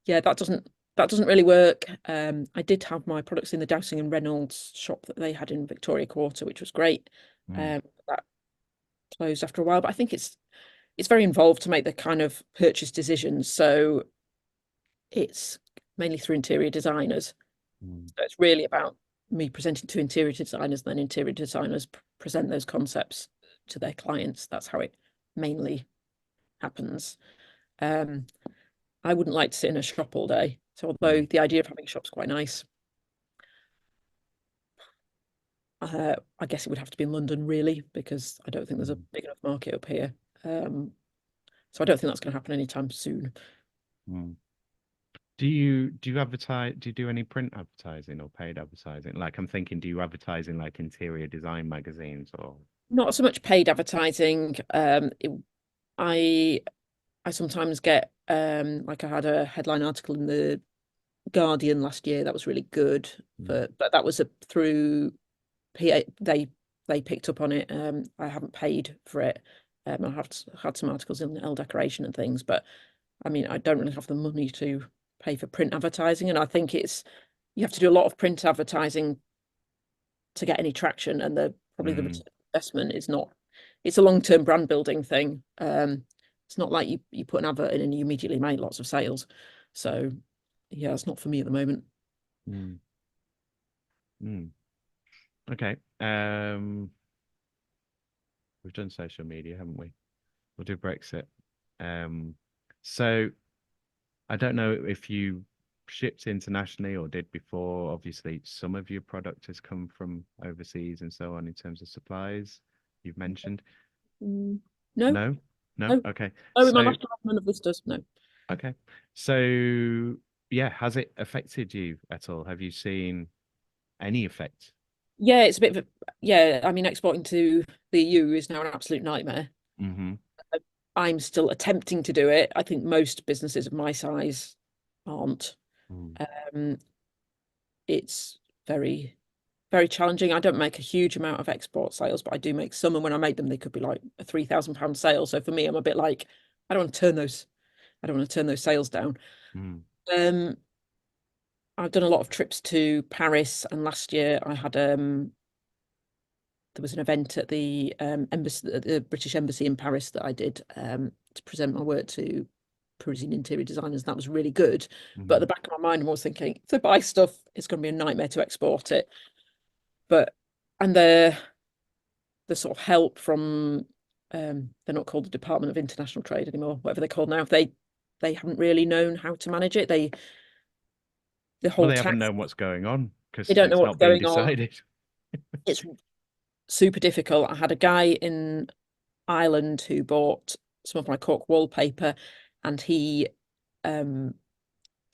Speaker 3: yeah, that doesn't really work. I did have my products in the Dowsing and Reynolds shop that they had in Victoria Quarter, which was great. That closed after a while, but I think it's very involved to make the kind of purchase decisions. So it's mainly through interior designers. So it's really about me presenting to interior designers, and then interior designers present those concepts to their clients. That's how it mainly happens. I wouldn't like to sit in a shop all day. So although the idea of having a shop's quite nice, I guess it would have to be in London, really, because I don't think there's a big enough market up here. So I don't think that's going to happen anytime soon.
Speaker 2: Do you advertise? Do you do any print advertising or paid advertising? Like I'm thinking, do you advertise in like interior design magazines or?
Speaker 3: Not so much paid advertising. I sometimes get like I had a headline article in the Guardian last year that was really good, but that was through PA. They picked up on it. I haven't paid for it. I have had some articles in Elle Decoration and things, but I mean, I don't really have the money to pay for print advertising, and I think you have to do a lot of print advertising to get any traction, and probably the investment is not. It's a long-term brand building thing. It's not like you put an advert in and you immediately make lots of sales. So yeah, it's not for me at the moment.
Speaker 2: Okay. We've done social media, haven't we? We'll do Brexit. So I don't know if you shipped internationally or did before. Obviously, some of your product has come from overseas and so on in terms of supplies you've mentioned.
Speaker 3: No.
Speaker 2: Okay.
Speaker 3: Oh, in my last job, none of this does. No.
Speaker 2: Okay. So yeah, has it affected you at all? Have you seen any effect?
Speaker 3: Yeah, it's a bit of I mean, exporting to the EU is now an absolute nightmare. I'm still attempting to do it. I think most businesses of my size aren't. It's very, very challenging. I don't make a huge amount of export sales, but I do make some, and when I make them, they could be like a £3,000 sale. So for me, I'm a bit like, I don't want to turn those sales down. I've done a lot of trips to Paris, and last year I had there was an event at the embassy, the British Embassy in Paris, that I did to present my work to Parisian interior designers. And that was really good. But at the back of my mind, I'm always thinking, if I buy stuff, it's going to be a nightmare to export it. And the sort of help from they're not called the Department of International Trade anymore, whatever they're called now. They haven't really known how to manage it. They
Speaker 2: haven't known what's going on because
Speaker 3: they don't know what's going
Speaker 2: decided.
Speaker 3: It's super difficult. I had a guy in Ireland who bought some of my cork wallpaper, and he so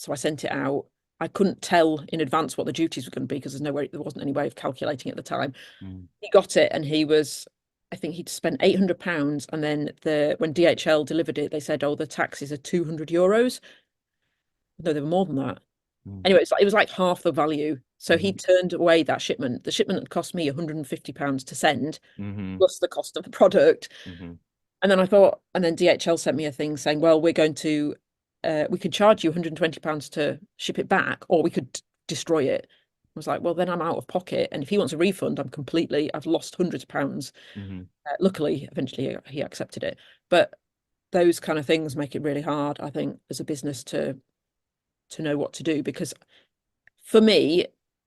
Speaker 3: I sent it out. I couldn't tell in advance what the duties were going to be because there wasn't any way of calculating at the time. He got it, and I think he'd spent £800, and then when DHL delivered it, they said, oh, the taxes are €200. No, they were more than that. Anyway, it was like half the value. So he turned away that shipment. The shipment had cost me £150 to send, plus the cost of the product. And then then DHL sent me a thing saying, well, we could charge you £120 to ship it back, or we could destroy it. I was like, well, then I'm out of pocket. And if he wants a refund, I've lost hundreds of pounds. Luckily, eventually he accepted it. But those kind of things make it really hard, I think, as a business to know what to do, because for me,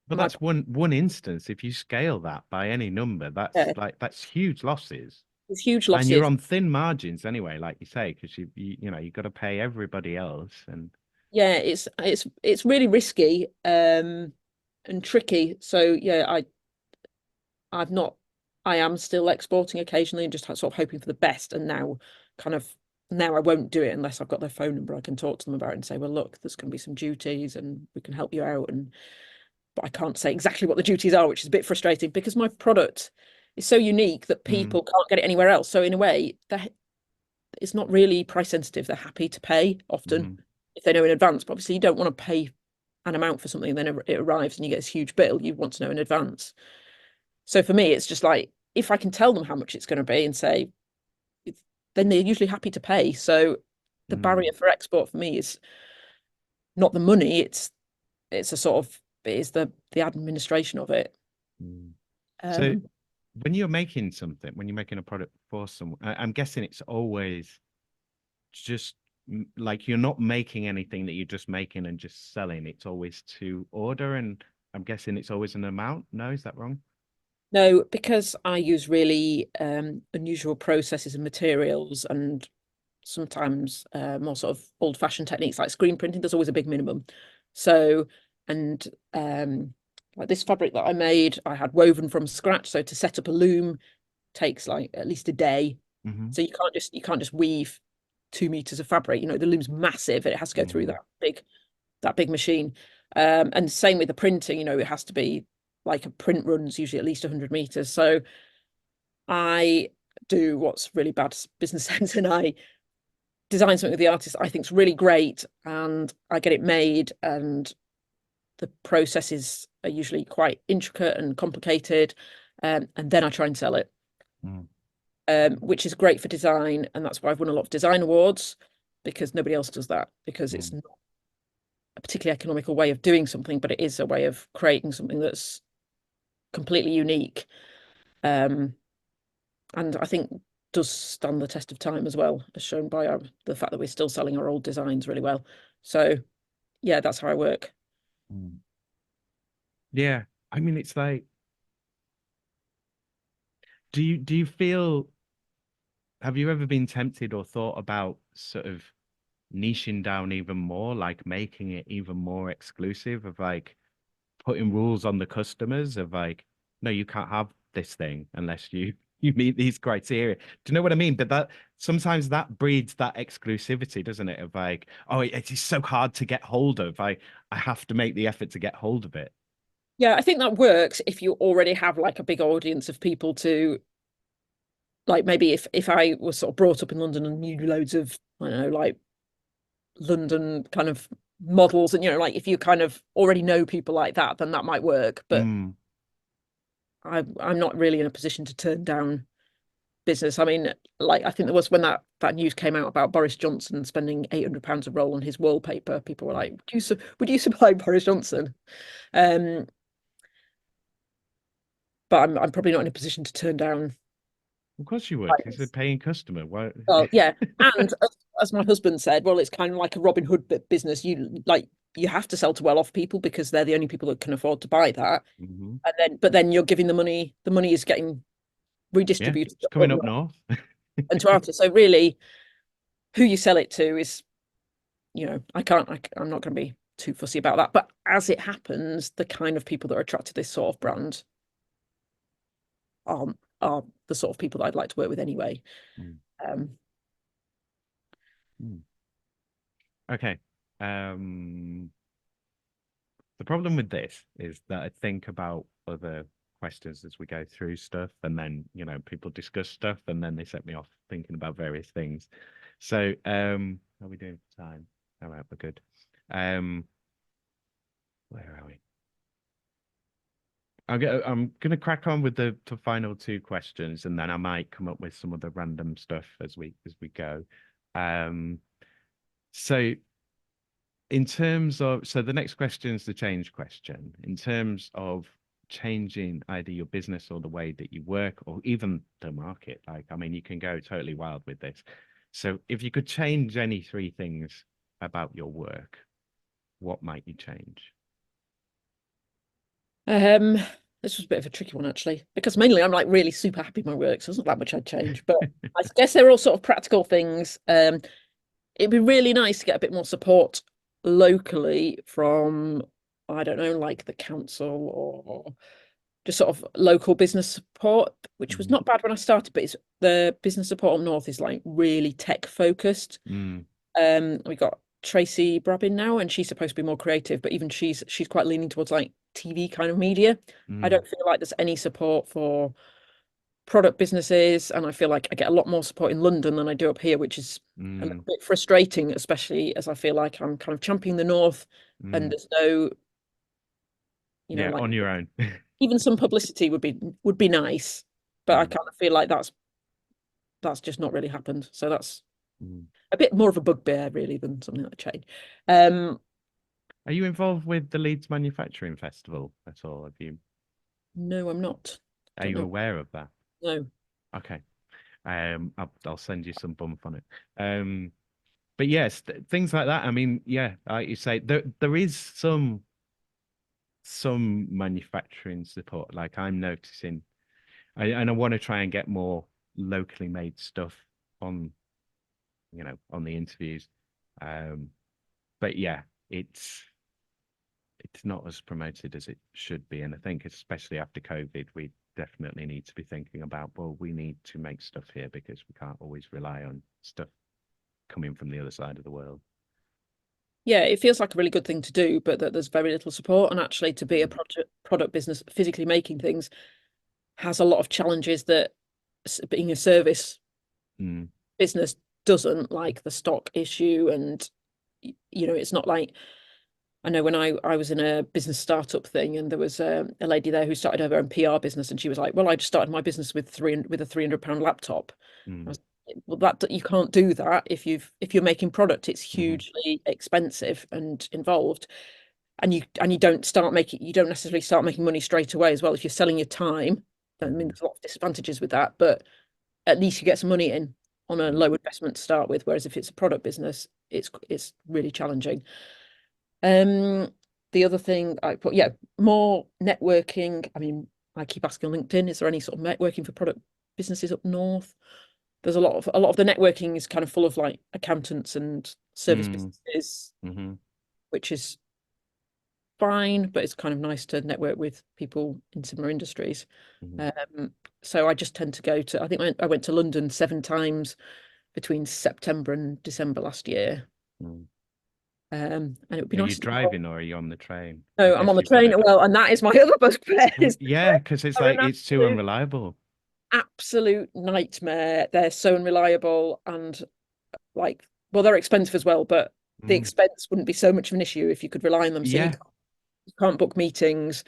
Speaker 2: but that's one instance. If you scale that by any number, that's huge losses.
Speaker 3: It's huge losses,
Speaker 2: and you're on thin margins anyway, like you say, because you've got to pay everybody else. And
Speaker 3: yeah, it's really risky and tricky. So yeah, I am still exporting occasionally and just sort of hoping for the best. And now I won't do it unless I've got their phone number. I can talk to them about it and say, well, look, there's going to be some duties and we can help you out. But I can't say exactly what the duties are, which is a bit frustrating because my product is so unique that people can't get it anywhere else. So in a way, it's not really price sensitive. They're happy to pay often if they know in advance. But obviously, you don't want to pay an amount for something, then it arrives and you get this huge bill. You want to know in advance. So for me, it's just like, if I can tell them how much it's going to be and say, then they're usually happy to pay. So the barrier for export for me is not the money, it's the administration of it.
Speaker 2: So when you're making a product for someone, I'm guessing it's always just like you're not making anything that you're just making and just selling. It's always to order, and I'm guessing it's always an amount. No, is that wrong?
Speaker 3: No, because I use really unusual processes and materials, and sometimes more sort of old-fashioned techniques like screen printing. There's always a big minimum. So, and like this fabric that I made, I had woven from scratch. So to set up a loom takes like at least a day. So you can't just weave 2 meters of fabric. The loom's massive. It has to go through that big machine. And same with the printing. It has to be like a print run's usually at least 100 meters. So I do what's really bad business sense, and I design something with the artist I think is really great, and I get it made, and the processes are usually quite intricate and complicated, and then I try and sell it, which is great for design, and that's why I've won a lot of design awards, because nobody else does that, because it's not a particularly economical way of doing something, but it is a way of creating something that's completely unique, and I think does stand the test of time as well, as shown by the fact that we're still selling our old designs really well. So yeah, that's how I work.
Speaker 2: Yeah, I mean, it's like, do you feel, have you ever been tempted or thought about sort of niching down even more, like making it even more exclusive, of like putting rules on the customers of like, no, you can't have this thing unless you meet these criteria. Do you know what I mean? But that sometimes that breeds that exclusivity, doesn't it? Of like, oh, it is so hard to get hold of. I have to make the effort to get hold of it.
Speaker 3: Yeah, I think that works if you already have like a big audience of people to, like, maybe if I was sort of brought up in London and knew loads of, I don't know, like London kind of models, and like if you kind of already know people like that, then that might work. But I'm not really in a position to turn down business. I mean, like I think there was when that news came out about Boris Johnson spending £800 a roll on his wallpaper, people were like, would you supply Boris Johnson? But I'm probably not in a position to turn down.
Speaker 2: Of course you would. He's a paying customer. Why?
Speaker 3: Well, yeah, and as my husband said, well, it's kind of like a Robin Hood business. You have to sell to well-off people because they're the only people that can afford to buy that. And then you're giving the money is getting redistributed.
Speaker 2: It's coming up north.
Speaker 3: And to artists. So really, who you sell it to is, I'm not going to be too fussy about that. But as it happens, the kind of people that are attracted to this sort of brand are the sort of people that I'd like to work with anyway.
Speaker 2: Okay. The problem with this is that I think about other questions as we go through stuff, and then people discuss stuff, and then they set me off thinking about various things. So how are we doing for time? All right, we're good. Where are we? I'm gonna crack on with the final two questions, and then I might come up with some other random stuff as we go. So in terms of, the next question is the change question. In terms of changing either your business or the way that you work, or even the market, you can go totally wild with this. So if you could change any three things about your work, what might you change?
Speaker 3: This was a bit of a tricky one, actually, because mainly I'm like really super happy with my work, so there's not that much I'd change. But I guess they're all sort of practical things. It'd be really nice to get a bit more support locally from, I don't know, like the council or just sort of local business support, which was not bad when I started, but the business support up north is like really tech focused. We got Tracy Brabin now, and she's supposed to be more creative, but even she's quite leaning towards like TV kind of media. I don't feel like there's any support for product businesses, and I feel like I get a lot more support in London than I do up here, which is a little bit frustrating, especially as I feel like I'm kind of championing the north, and there's no, like,
Speaker 2: on your own.
Speaker 3: Even some publicity would be nice, but I kind of feel like that's just not really happened. So that's a bit more of a bugbear really than something that change.
Speaker 2: Are you involved with the Leeds Manufacturing Festival at all?
Speaker 3: No, I'm not.
Speaker 2: Are you aware of that?
Speaker 3: No.
Speaker 2: Okay. I'll send you some bump on it. But yes, things like that. Like you say, there is some manufacturing support. Like I'm noticing, and I want to try and get more locally made stuff on, on the interviews. But yeah, it's not as promoted as it should be. And I think especially after COVID, we definitely need to be thinking about, well, we need to make stuff here because we can't always rely on stuff coming from the other side of the world.
Speaker 3: Yeah, it feels like a really good thing to do, but that there's very little support. And actually to be a product business, physically making things, has a lot of challenges that being a service business doesn't, like the stock issue. And, it's not like, I know when I was in a business startup thing, and there was a lady there who started her own PR business, and she was like, well, I just started my business with a £300 laptop. I was like, well, that you can't do that if you're making product. It's hugely expensive and involved, and you don't necessarily start making money straight away as well. If you're selling your time, there's a lot of disadvantages with that, but at least you get some money in on a low investment to start with. Whereas if it's a product business, it's really challenging. The other thing I put, more networking. I keep asking on LinkedIn, is there any sort of networking for product businesses up north? There's a lot of the networking is kind of full of like accountants and service businesses, which is fine, but it's kind of nice to network with people in similar industries. So I just tend to go to, I think I went to London 7 times between September and December last year. And it would be nice.
Speaker 2: Are you driving or are you on the train?
Speaker 3: No, I'm on the train. Well, and that is my other bugbear.
Speaker 2: Yeah, because it's like it's too unreliable.
Speaker 3: Absolute nightmare. They're so unreliable, and like, well, they're expensive as well, but the
Speaker 2: Mm.
Speaker 3: expense wouldn't be so much of an issue if you could rely on them. So
Speaker 2: Yeah.
Speaker 3: you can't book meetings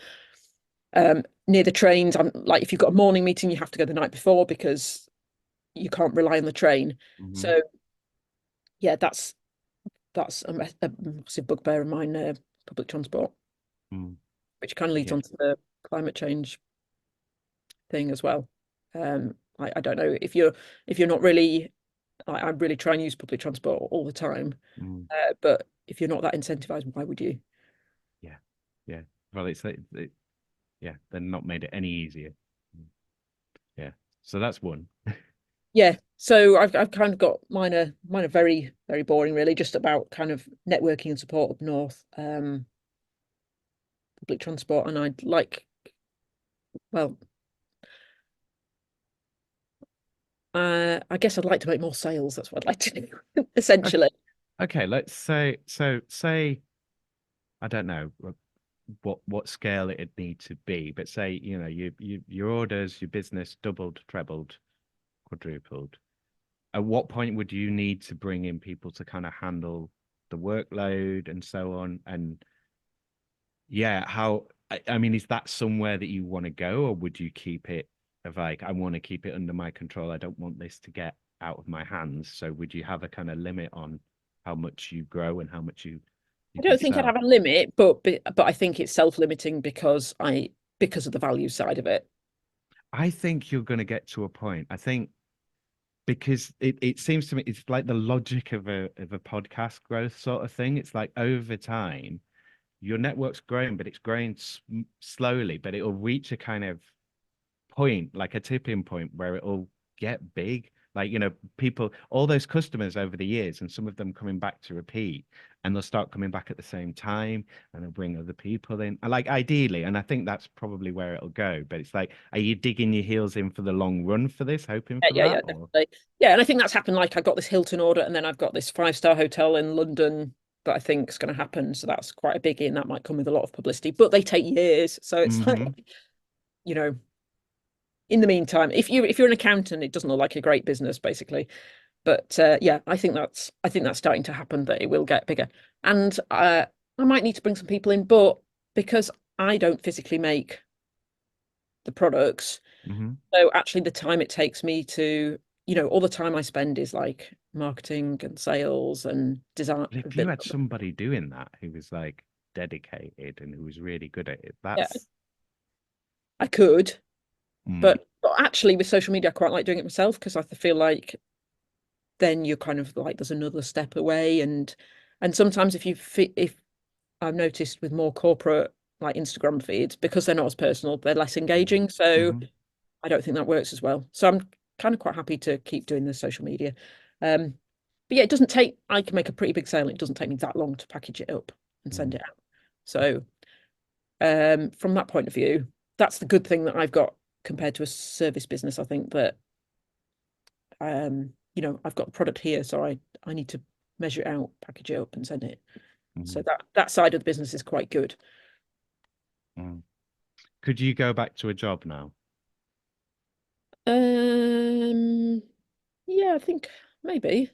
Speaker 3: near the trains. Like if you've got a morning meeting, you have to go the night before because you can't rely on the train.
Speaker 2: Mhm.
Speaker 3: So yeah, that's a massive bugbear of mine, public transport,
Speaker 2: Mm.
Speaker 3: which kind of leads
Speaker 2: Yeah.
Speaker 3: on to the climate change thing as well. I don't know if you're not really. I really try and use public transport all the time,
Speaker 2: Mm.
Speaker 3: but if you're not that incentivized, why would you?
Speaker 2: Yeah. Yeah. Well, it's like, yeah, they're not made it any easier. Yeah. So that's one.
Speaker 3: Yeah, so I've kind of got mine are very, very boring, really, just about kind of networking and support up north, public transport, and I'd like, well, I guess I'd like to make more sales. That's what I'd like to do, essentially.
Speaker 2: Okay, let's say I don't know what scale it'd need to be, but say, your orders, your business doubled, trebled, quadrupled. At what point would you need to bring in people to kind of handle the workload and so on? And yeah, I mean, is that somewhere that you want to go, or would you keep it of like, I want to keep it under my control. I don't want this to get out of my hands. So would you have a kind of limit on how much you grow and how much you
Speaker 3: I
Speaker 2: can
Speaker 3: don't think I'd
Speaker 2: sell?
Speaker 3: have a limit, but I think it's self-limiting because of the value side of it.
Speaker 2: I think you're going to get to a point. I think because it seems to me it's like the logic of a podcast growth sort of thing. It's like over time, your network's growing, but it's growing slowly, but it'll reach a kind of point, like a tipping point where it'll get big. Like, people, all those customers over the years, and some of them coming back to repeat, and they'll start coming back at the same time, and they'll bring other people in. Like, ideally, and I think that's probably where it'll go. But it's like, are you digging your heels in for the long run for this, hoping for
Speaker 3: Yeah,
Speaker 2: that?
Speaker 3: yeah,
Speaker 2: Or
Speaker 3: definitely. Yeah, and I think that's happened. Like I got this Hilton order, and then I've got this 5-star hotel in London that I think is going to happen. So that's quite a biggie, and that might come with a lot of publicity. But they take years, so it's like, you know, in the meantime, if you're an accountant, it doesn't look like a great business, basically. But yeah, I think that's starting to happen. That it will get bigger, and I might need to bring some people in, but because I don't physically make the products.
Speaker 2: Mhm.
Speaker 3: So actually the time it takes me to, all the time I spend is like marketing and sales and design.
Speaker 2: But if you had somebody doing that who was like dedicated and who was really good at it,
Speaker 3: Yeah,
Speaker 2: that's
Speaker 3: I could,
Speaker 2: mm,
Speaker 3: but actually with social media, I quite like doing it myself because I feel like then you're kind of like there's another step away, and sometimes if I've noticed with more corporate like Instagram feeds because they're not as personal, they're less engaging. So
Speaker 2: mhm,
Speaker 3: I don't think that works as well. So I'm kind of quite happy to keep doing the social media. Um, but yeah, I can make a pretty big sale. It doesn't take me that long to package it up and send
Speaker 2: mm,
Speaker 3: it out. So from that point of view, that's the good thing that I've got compared to a service business. I think that I've got the product here, so I need to measure it out, package it up, and send it. So
Speaker 2: mhm,
Speaker 3: that side of the business is quite good.
Speaker 2: mm. Could you go back to a job now?
Speaker 3: Um, yeah, I think maybe.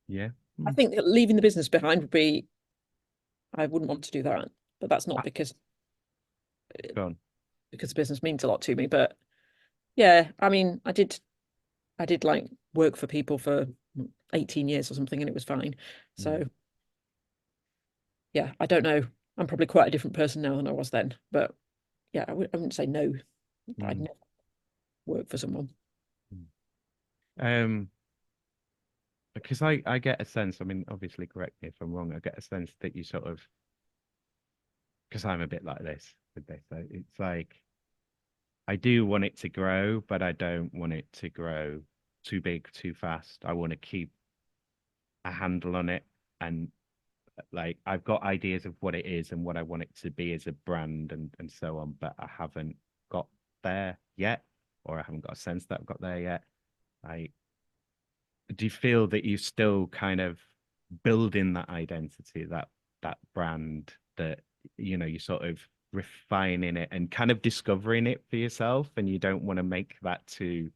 Speaker 2: Yeah.
Speaker 3: I
Speaker 2: Mm.
Speaker 3: think that leaving the business behind would be, I wouldn't want to do that, but that's not
Speaker 2: Ah, go on.
Speaker 3: because the business means a lot to me. But yeah, I mean, I did like work for people for 18 years or something, and it was fine.
Speaker 2: Mm,
Speaker 3: So yeah, I don't know. I'm probably quite a different person now than I was then. But yeah, I wouldn't say no. I'd
Speaker 2: mm,
Speaker 3: never work for someone.
Speaker 2: mm. Because I get a sense, I mean, obviously correct me if I'm wrong, I get a sense that you sort of, because I'm a bit like this with this, so it's like I do want it to grow, but I don't want it to grow too big, too fast. I want to keep a handle on it, and like I've got ideas of what it is and what I want it to be as a brand and so on, but I haven't got there yet, or I haven't got a sense that I've got there yet. I Do you feel that you're still kind of building that identity, that brand, that you're sort of refining it and kind of discovering it for yourself, and you don't want to make that too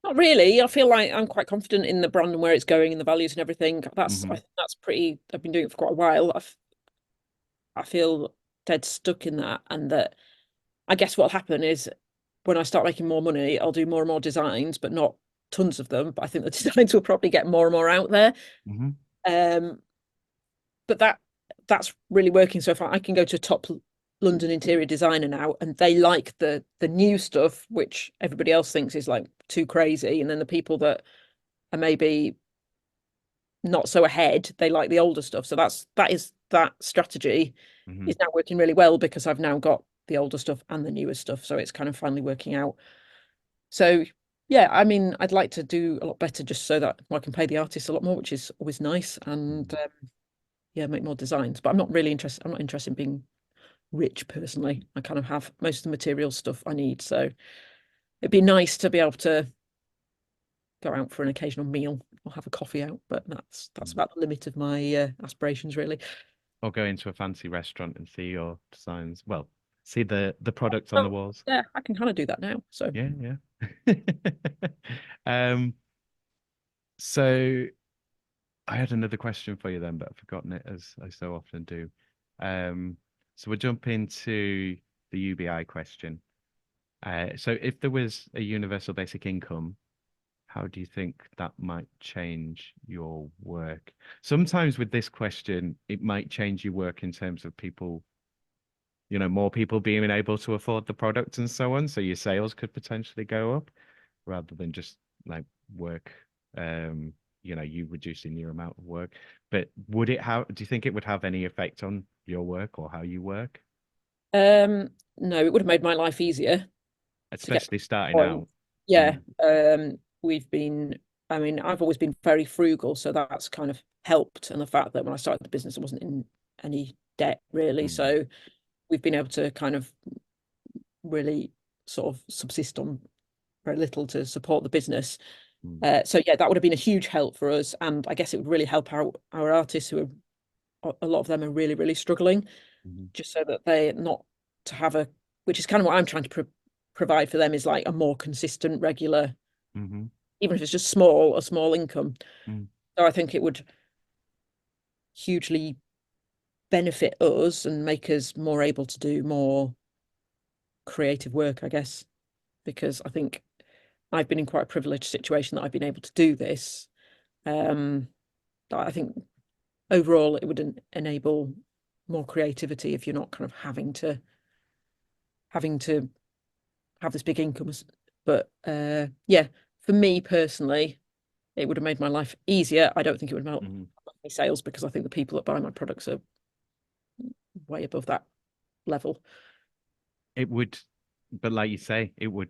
Speaker 3: Not really. I feel like I'm quite confident in the brand and where it's going and the values and everything. I think that's pretty. I've been doing it for quite a while. I feel dead stuck in that, and that I guess what'll happen is when I start making more money, I'll do more and more designs, but not tons of them. But I think the designs will probably get more and more out there. But that's really working so far. I can go to a top London interior designer now, and they like the new stuff, which everybody else thinks is like too crazy. And then the people that are maybe not so ahead, they like the older stuff. So that strategy is now working really well because I've now got the older stuff and the newer stuff. So it's kind of finally working out. So yeah, I mean, I'd like to do a lot better just so that I can pay the artists a lot more, which is always nice. And yeah, make more designs. But I'm not interested in being rich personally. I kind of have most of the material stuff I need. So it'd be nice to be able to go out for an occasional meal or have a coffee out, but that's about the limit of my aspirations, really.
Speaker 2: Or go into a fancy restaurant and see your designs. Well, see the products on the walls.
Speaker 3: Yeah, I can kind of do that now. So
Speaker 2: yeah. So I had another question for you then, but I've forgotten it as I so often do. So we'll jump into the UBI question. So if there was a universal basic income, how do you think that might change your work? Sometimes with this question, it might change your work in terms of people, more people being able to afford the product and so on. So your sales could potentially go up rather than just like work, you reducing your amount of work. But do you think it would have any effect on your work or how you work?
Speaker 3: No, it would have made my life easier.
Speaker 2: Especially starting out.
Speaker 3: Yeah. I've always been very frugal, so that's kind of helped. And the fact that when I started the business, I wasn't in any debt really. So we've been able to kind of really sort of subsist on very little to support the business. So yeah, that would have been a huge help for us. And I guess it would really help our artists who are, a lot of them are really, really struggling, just so that they're not to have which is kind of what I'm trying to provide for them, is like a more consistent, regular, even if it's just a small income. So I think it would hugely benefit us and make us more able to do more creative work, I guess, because I think I've been in quite a privileged situation that I've been able to do this. I think overall it would enable more creativity if you're not kind of having to have this big income. But yeah, for me personally, it would have made my life easier. I don't think it would have helped my sales, because I think the people that buy my products are way above that level.
Speaker 2: It would, but like you say, it would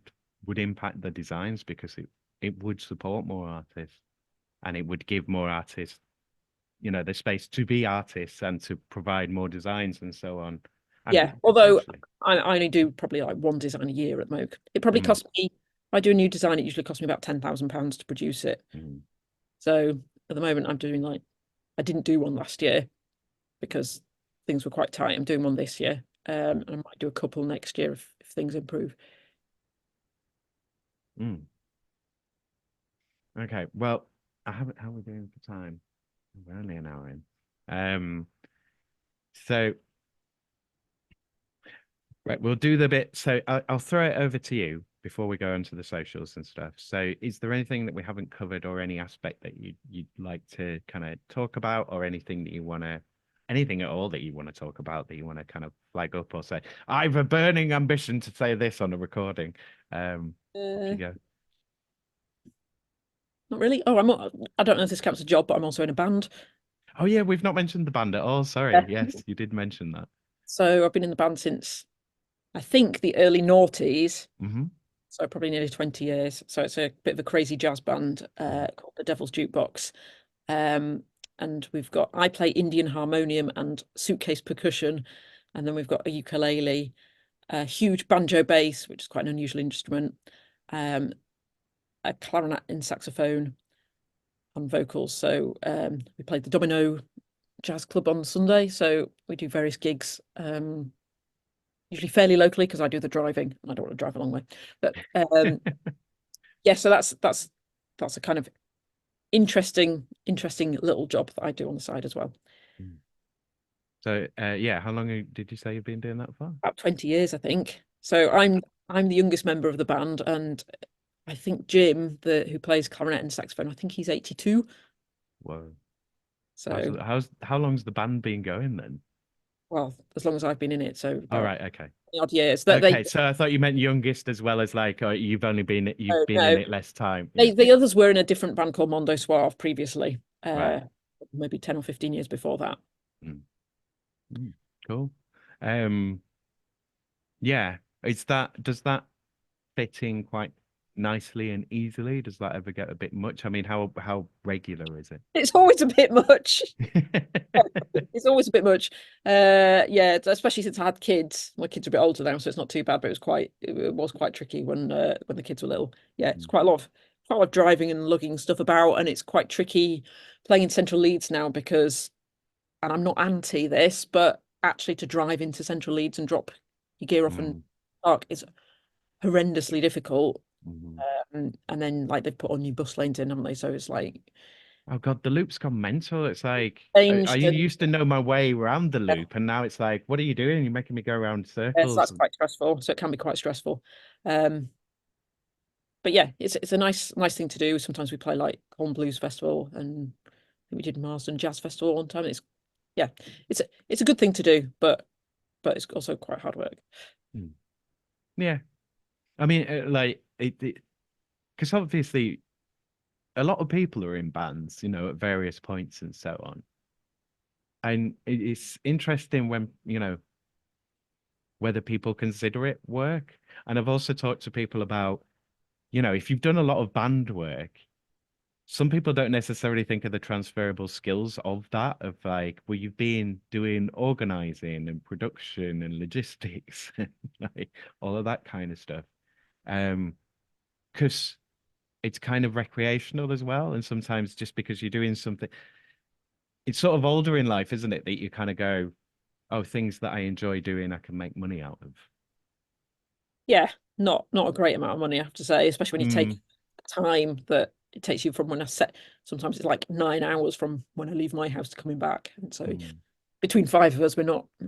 Speaker 2: impact the designs, because it would support more artists, and it would give more artists, the space to be artists and to provide more designs and so on. And
Speaker 3: yeah, although I only do probably like one design a year at the moment. It probably costs me, if I do a new design, it usually costs me about £10,000 to produce it. So at the moment I'm doing I didn't do one last year because things were quite tight. I'm doing one this year. And I might do a couple next year if things improve.
Speaker 2: Okay, well, how are we doing for time? We're only an hour in. So right, we'll do the bit. So I'll throw it over to you before we go into the socials and stuff. So is there anything that we haven't covered, or any aspect that you'd like to kind of talk about, or anything at all that you want to talk about, that you want to kind of flag up or say, I have a burning ambition to say this on a recording? You go.
Speaker 3: Not really. Oh, I don't know if this counts as a job, but I'm also in a band.
Speaker 2: Oh yeah, we've not mentioned the band at all. Sorry. Yeah. Yes, you did mention that.
Speaker 3: So I've been in the band since, I think, the early noughties. So probably nearly 20 years. So it's a bit of a crazy jazz band called the Devil's Jukebox. And I play Indian harmonium and suitcase percussion. And then we've got a ukulele, a huge banjo bass, which is quite an unusual instrument, a clarinet and saxophone and vocals. So we played the Domino Jazz Club on Sunday. So we do various gigs, usually fairly locally, because I do the driving and I don't want to drive a long way. But yeah, so that's a kind of interesting little job that I do on the side as well.
Speaker 2: So yeah, how long did you say you've been doing that for?
Speaker 3: About 20 years, I think. So I'm the youngest member of the band, and I think Jim, who plays clarinet and saxophone, I think he's 82.
Speaker 2: Whoa.
Speaker 3: So
Speaker 2: How long's the band been going then?
Speaker 3: well, as long as I've been in it, so
Speaker 2: All
Speaker 3: about
Speaker 2: right, okay.
Speaker 3: odd years.
Speaker 2: Okay, so I thought you meant youngest as well as like you've been
Speaker 3: No,
Speaker 2: in it less time. Yeah.
Speaker 3: the others were in a different band called Mondo Suave previously,
Speaker 2: Right.
Speaker 3: maybe 10 or 15 years before that.
Speaker 2: Cool. Yeah. Does that fit in quite nicely and easily? Does that ever get a bit much? I mean, how regular is it?
Speaker 3: It's always a bit much. It's always a bit much. Yeah, especially since I had kids. My kids are a bit older now, so it's not too bad, but it was quite tricky when the kids were little. Yeah, it's quite a lot of driving and lugging stuff about, and it's quite tricky playing in central Leeds now because, and I'm not anti this, but actually to drive into central Leeds and drop your gear off and park is horrendously difficult. And then like they've put on new bus lanes in, haven't they? So it's like,
Speaker 2: Oh God, the loop's gone mental. It's like I
Speaker 3: changed and
Speaker 2: used to know my way around the loop, and now it's like, what are you doing? You're making me go around
Speaker 3: so
Speaker 2: circles.
Speaker 3: that's quite stressful. So it can be quite stressful. But yeah, it's a nice thing to do. Sometimes we play like Corn Blues Festival, and we did Marsden Jazz Festival one time. It's a good thing to do, but it's also quite hard work.
Speaker 2: Yeah, I mean, like because obviously a lot of people are in bands, you know, at various points and so on. And it's interesting when, you know, whether people consider it work. And I've also talked to people about, you know, if you've done a lot of band work, some people don't necessarily think of the transferable skills of that, of like, well, you've been doing organizing and production and logistics, like all of that kind of stuff. Because it's kind of recreational as well. And sometimes just because you're doing something, it's sort of older in life, isn't it? That you kind of go, oh, things that I enjoy doing, I can make money out of.
Speaker 3: Yeah, not a great amount of money, I have to say, especially when you take time that it takes you from when I set. Sometimes it's like 9 hours from when I leave my house to coming back, and so between five of us,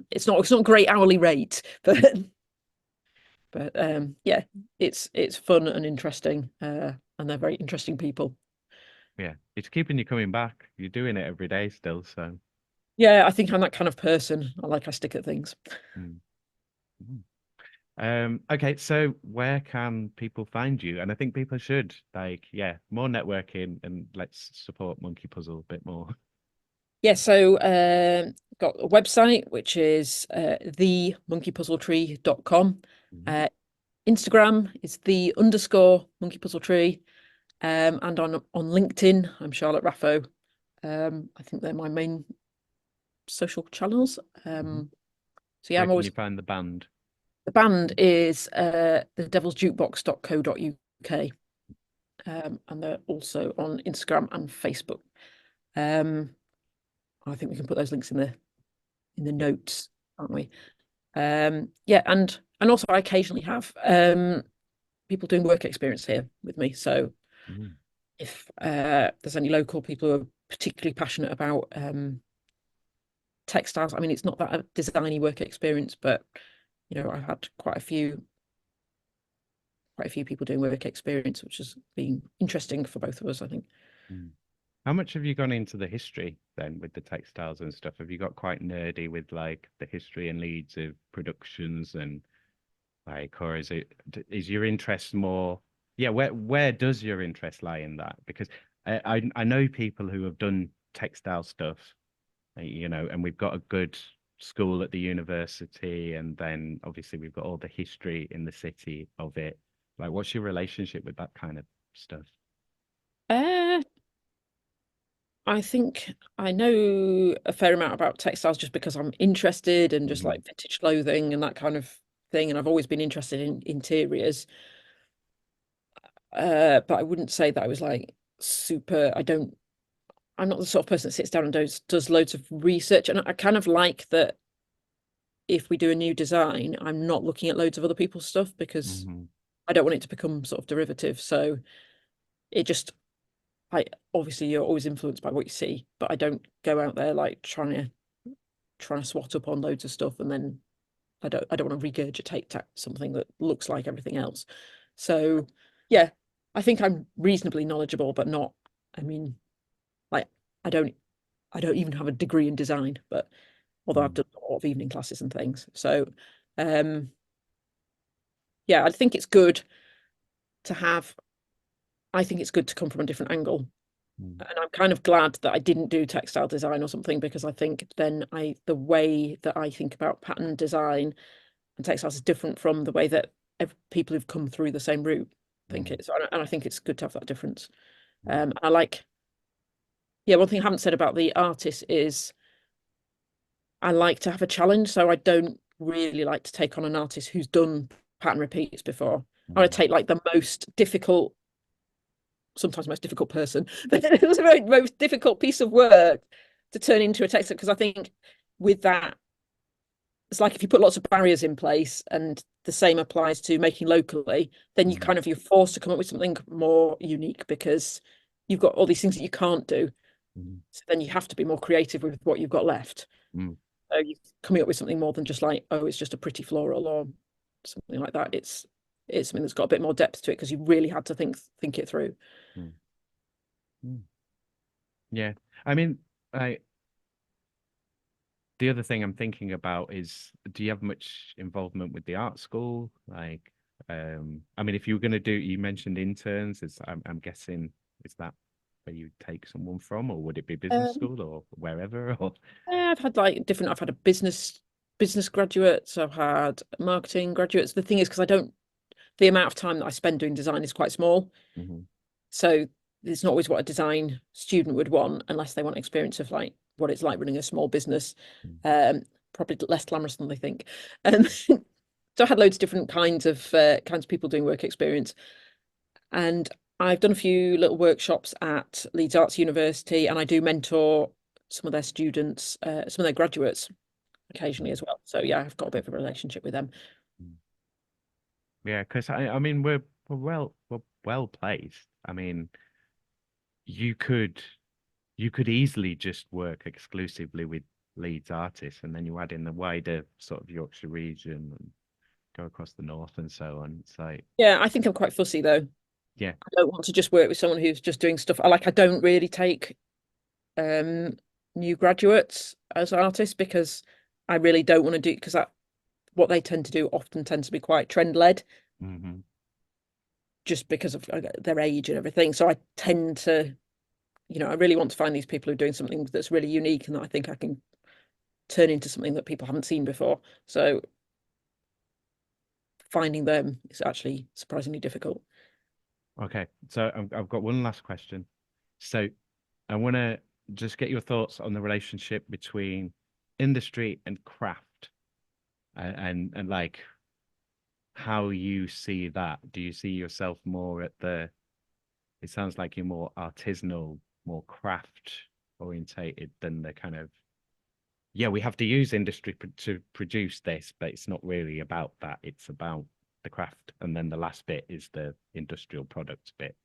Speaker 3: it's not a great hourly rate, but yeah, it's fun and interesting, and they're very interesting people.
Speaker 2: Yeah, it's keeping you coming back. You're doing it every day still, so
Speaker 3: yeah, I think I'm that kind of person. I stick at things.
Speaker 2: Okay, so where can people find you? And I think people should, like, yeah, more networking, and let's support Monkey Puzzle a bit more.
Speaker 3: Yeah, so got a website which is themonkeypuzzletree.com. Instagram is _monkeypuzzletree. And on LinkedIn, I'm Charlotte Raffo. I think they're my main social channels. So yeah,
Speaker 2: Where can you find the band?
Speaker 3: The band is thedevilsjukebox.co.uk. And they're also on Instagram and Facebook. I think we can put those links in the notes, aren't we? Yeah, and also I occasionally have people doing work experience here with me. So if there's any local people who are particularly passionate about textiles, I mean, it's not that a designy work experience, but you know, I've had quite a few people doing work experience, which has been interesting for both of us, I think.
Speaker 2: How much have you gone into the history then with the textiles and stuff? Have you got quite nerdy with like the history and Leeds of productions and like, or is your interest more? Yeah, where does your interest lie in that? Because I know people who have done textile stuff, you know, and we've got a good school at the university, and then obviously we've got all the history in the city of it. Like, what's your relationship with that kind of stuff?
Speaker 3: I think I know a fair amount about textiles just because I'm interested in just like vintage clothing and that kind of thing, and I've always been interested in interiors. But I wouldn't say that I was like super. I'm not the sort of person that sits down and does loads of research, and I kind of like that. If we do a new design, I'm not looking at loads of other people's stuff because I don't want it to become sort of derivative. So it just, obviously you're always influenced by what you see, but I don't go out there like trying to swat up on loads of stuff, and then I don't want to regurgitate something that looks like everything else. So yeah, I think I'm reasonably knowledgeable, but not, I mean, like I don't even have a degree in design, but although I've done a lot of evening classes and things. So yeah, I think it's good to have, I think it's good to come from a different angle. And I'm kind of glad that I didn't do textile design or something, because I think then the way that I think about pattern design and textiles is different from the way that people who've come through the same route think it is. And I think it's good to have that difference. I like, yeah, one thing I haven't said about the artist is I like to have a challenge. So I don't really like to take on an artist who's done pattern repeats before. I want to take like the most difficult, sometimes most difficult person, but it's the most difficult piece of work to turn into a textile, because I think with that, it's like if you put lots of barriers in place, and the same applies to making locally, then you kind of, you're forced to come up with something more unique, because you've got all these things that you can't do. So then you have to be more creative with what you've got left. So you're coming up with something more than just like, oh, it's just a pretty floral or something like that. It's something that's got a bit more depth to it, because you really had to think it through.
Speaker 2: Yeah, I mean, the other thing I'm thinking about is, do you have much involvement with the art school? Like, I mean, if you were going to do, you mentioned interns, I'm guessing, is that where you take someone from, or would it be business school or wherever? Or
Speaker 3: yeah, I've had like different, I've had a business graduates, I've had marketing graduates. The thing is, because the amount of time that I spend doing design is quite small. So it's not always what a design student would want, unless they want experience of like what it's like running a small business. Probably less glamorous than they think. So I had loads of different kinds of people doing work experience. And I've done a few little workshops at Leeds Arts University, and I do mentor some of their students, some of their graduates occasionally as well. So yeah, I've got a bit of a relationship with them.
Speaker 2: Yeah, because I mean, we're well placed. I mean, you could easily just work exclusively with Leeds artists, and then you add in the wider sort of Yorkshire region and go across the north and so on. It's like,
Speaker 3: yeah, I think I'm quite fussy though.
Speaker 2: Yeah,
Speaker 3: I don't want to just work with someone who's just doing stuff. I don't really take new graduates as artists, because I really don't want to do, because what they tend to do often tends to be quite trend led, just because of their age and everything. So I tend to, I really want to find these people who are doing something that's really unique and that I think I can turn into something that people haven't seen before. So finding them is actually surprisingly difficult.
Speaker 2: Okay, so I've got one last question. So I want to just get your thoughts on the relationship between industry and craft, and like how you see that. Do you see yourself more at it sounds like you're more artisanal, more craft orientated than the kind of, yeah, we have to use industry to produce this, but it's not really about that. It's about the craft, and then the last bit is the industrial products bit.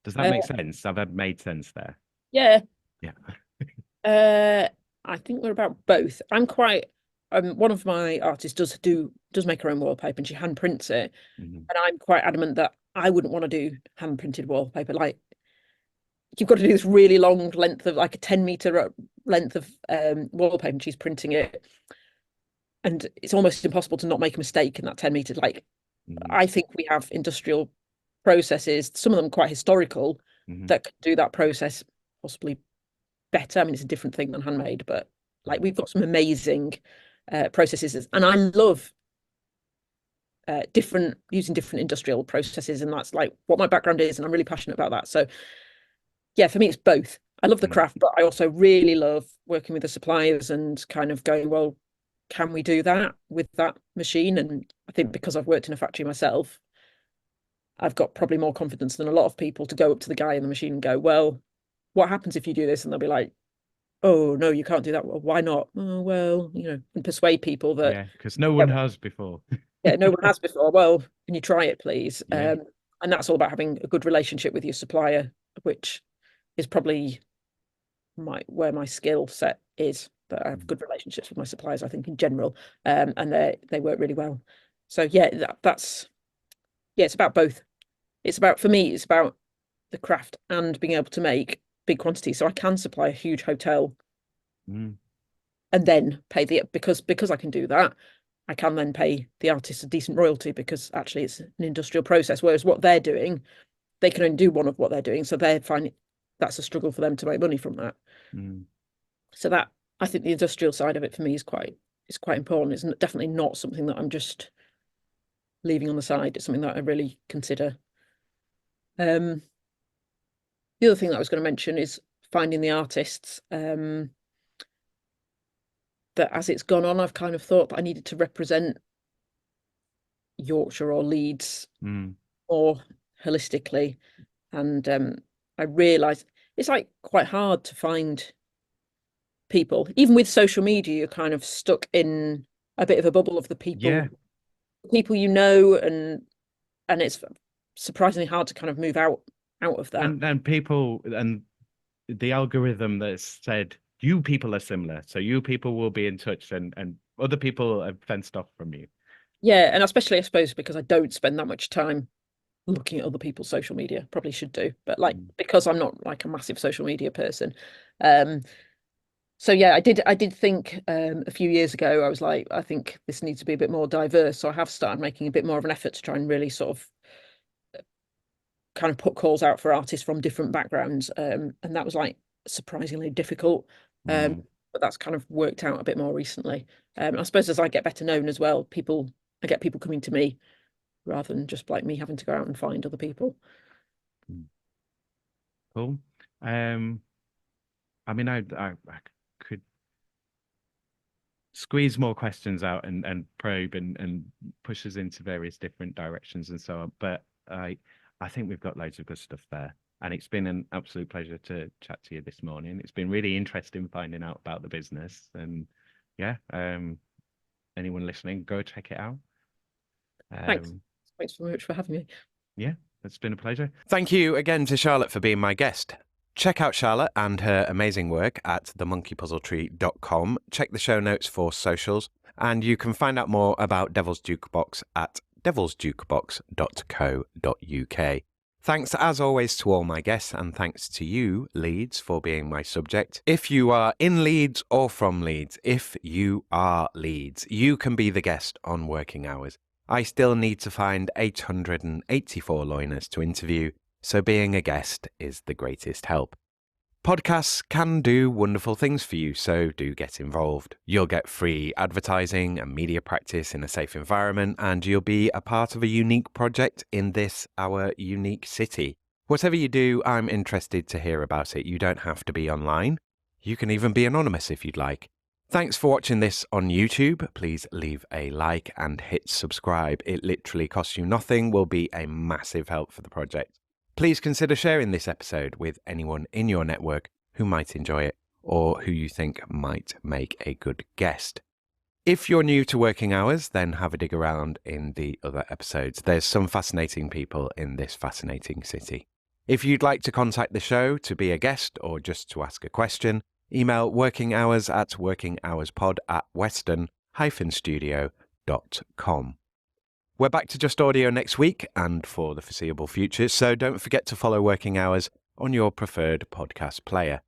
Speaker 2: Does that make sense? I've made sense there.
Speaker 3: Yeah.
Speaker 2: Yeah.
Speaker 3: I think we're about both. I'm quite one of my artists does make her own wallpaper, and she hand prints it. And I'm quite adamant that I wouldn't want to do hand printed wallpaper. Like, you've got to do this really long length of, like, a 10-meter length of wallpaper, and she's printing it. And it's almost impossible to not make a mistake in that 10 meters. Like, I think we have industrial processes, some of them quite historical, that could do that process possibly better. I mean, it's a different thing than handmade, but like, we've got some amazing processes, and I love using different industrial processes, and that's like what my background is, and I'm really passionate about that. So yeah, for me, it's both. I love the craft, but I also really love working with the suppliers and kind of going, well, can we do that with that machine? And I think because I've worked in a factory myself, I've got probably more confidence than a lot of people to go up to the guy in the machine and go, well, what happens if you do this? And they'll be like, oh, no, you can't do that. Well, why not? Oh, well, and persuade people that.
Speaker 2: Yeah, because no one has before.
Speaker 3: Yeah, no one has before. Well, can you try it, please?
Speaker 2: Yeah.
Speaker 3: And that's all about having a good relationship with your supplier, which is probably where my skill set is. That I have good relationships with my suppliers, I think, in general, and they work really well. So yeah, that's it's about both. For me, it's about the craft and being able to make big quantities, so I can supply a huge hotel, and then pay because I can do that. I can then pay the artist a decent royalty because actually it's an industrial process. Whereas what they're doing, they can only do one of what they're doing, so they're finding that's a struggle for them to make money from that. So that, I think the industrial side of it for me is quite important. It's definitely not something that I'm just leaving on the side. It's something that I really consider. The other thing that I was going to mention is finding the artists. That as it's gone on, I've kind of thought that I needed to represent Yorkshire or Leeds more holistically, and I realised it's like quite hard to find people. Even with social media, you're kind of stuck in a bit of a bubble of the people you know, and it's surprisingly hard to kind of move out of that.
Speaker 2: And people, and the algorithm that's said you people are similar, so you people will be in touch, and other people are fenced off from you.
Speaker 3: Yeah, and especially I suppose because I don't spend that much time looking at other people's social media. Probably should do, but like because I'm not like a massive social media person. So yeah, I did think a few years ago, I was like, I think this needs to be a bit more diverse. So I have started making a bit more of an effort to try and really sort of kind of put calls out for artists from different backgrounds. And that was like surprisingly difficult. But that's kind of worked out a bit more recently. I suppose as I get better known as well, I get people coming to me rather than just like me having to go out and find other people.
Speaker 2: Cool. I mean, I could squeeze more questions out and probe and push us into various different directions and so on. But I think we've got loads of good stuff there. And it's been an absolute pleasure to chat to you this morning. It's been really interesting finding out about the business. And yeah, anyone listening, go check it out.
Speaker 3: Thanks very much for having me.
Speaker 2: Yeah, it's been a pleasure.
Speaker 1: Thank you again to Charlotte for being my guest. Check out Charlotte and her amazing work at themonkeypuzzletree.com. Check the show notes for socials, and you can find out more about Devil's Jukebox at devilsjukebox.co.uk. Thanks as always to all my guests, and thanks to you, Leeds, for being my subject. If you are in Leeds or from Leeds, if you are Leeds, you can be the guest on Working Hours. I still need to find 884 loiners to interview, so being a guest is the greatest help. Podcasts can do wonderful things for you, so do get involved. You'll get free advertising and media practice in a safe environment, and you'll be a part of a unique project in this, our unique city. Whatever you do, I'm interested to hear about it. You don't have to be online. You can even be anonymous if you'd like. Thanks for watching this on YouTube. Please leave a like and hit subscribe. It literally costs you nothing, will be a massive help for the project. Please consider sharing this episode with anyone in your network who might enjoy it or who you think might make a good guest. If you're new to Working Hours, then have a dig around in the other episodes. There's some fascinating people in this fascinating city. If you'd like to contact the show to be a guest or just to ask a question, email workinghours@workinghourspod@western-studio.com. We're back to just audio next week and for the foreseeable future, so don't forget to follow Working Hours on your preferred podcast player.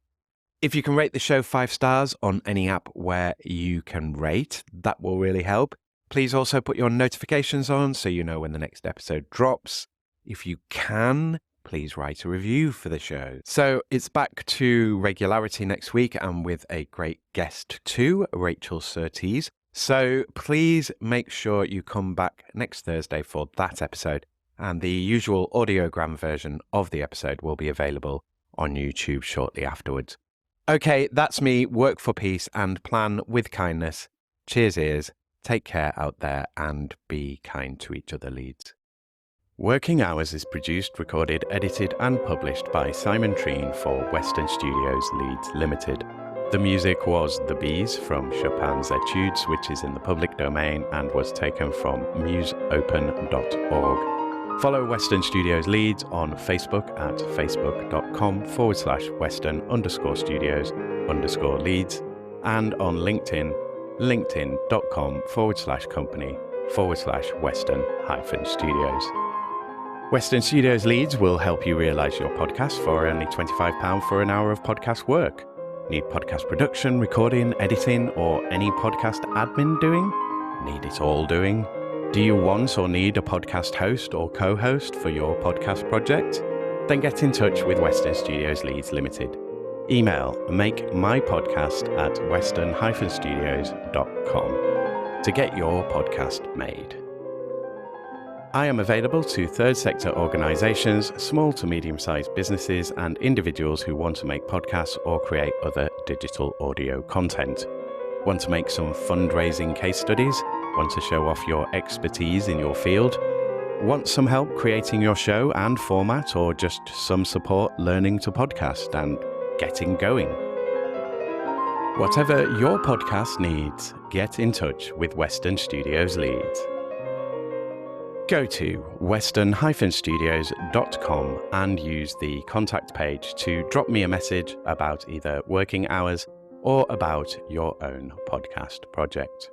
Speaker 1: If you can rate the show 5 stars on any app where you can rate, that will really help. Please also put your notifications on so you know when the next episode drops. If you can, please write a review for the show. So it's back to regularity next week and with a great guest too, Rachel Surtees. So please make sure you come back next Thursday for that episode, and the usual audiogram version of the episode will be available on YouTube shortly afterwards. Okay, that's me. Work for peace and plan with kindness. Cheers, ears. Take care out there and be kind to each other, Leeds. Working Hours is produced, recorded, edited and published by Simon Treen for Western Studios Leeds Limited. The music was The Bees from Chopin's Etudes, which is in the public domain and was taken from museopen.org. Follow Western Studios Leeds on Facebook at facebook.com/Western_Studios_Leeds and on LinkedIn, linkedin.com/company/Western-Studios. Western Studios Leeds will help you realise your podcast for only £25 for an hour of podcast work. Need podcast production, recording, editing, or any podcast admin doing? Need it all doing? Do you want or need a podcast host or co-host for your podcast project? Then get in touch with Western Studios Leeds Limited. Email makemypodcast@western-studios.com to get your podcast made. I am available to third sector organisations, small to medium-sized businesses and individuals who want to make podcasts or create other digital audio content. Want to make some fundraising case studies? Want to show off your expertise in your field? Want some help creating your show and format, or just some support learning to podcast and getting going? Whatever your podcast needs, get in touch with Western Studios Leeds. Go to western-studios.com and use the contact page to drop me a message about either working hours or about your own podcast project.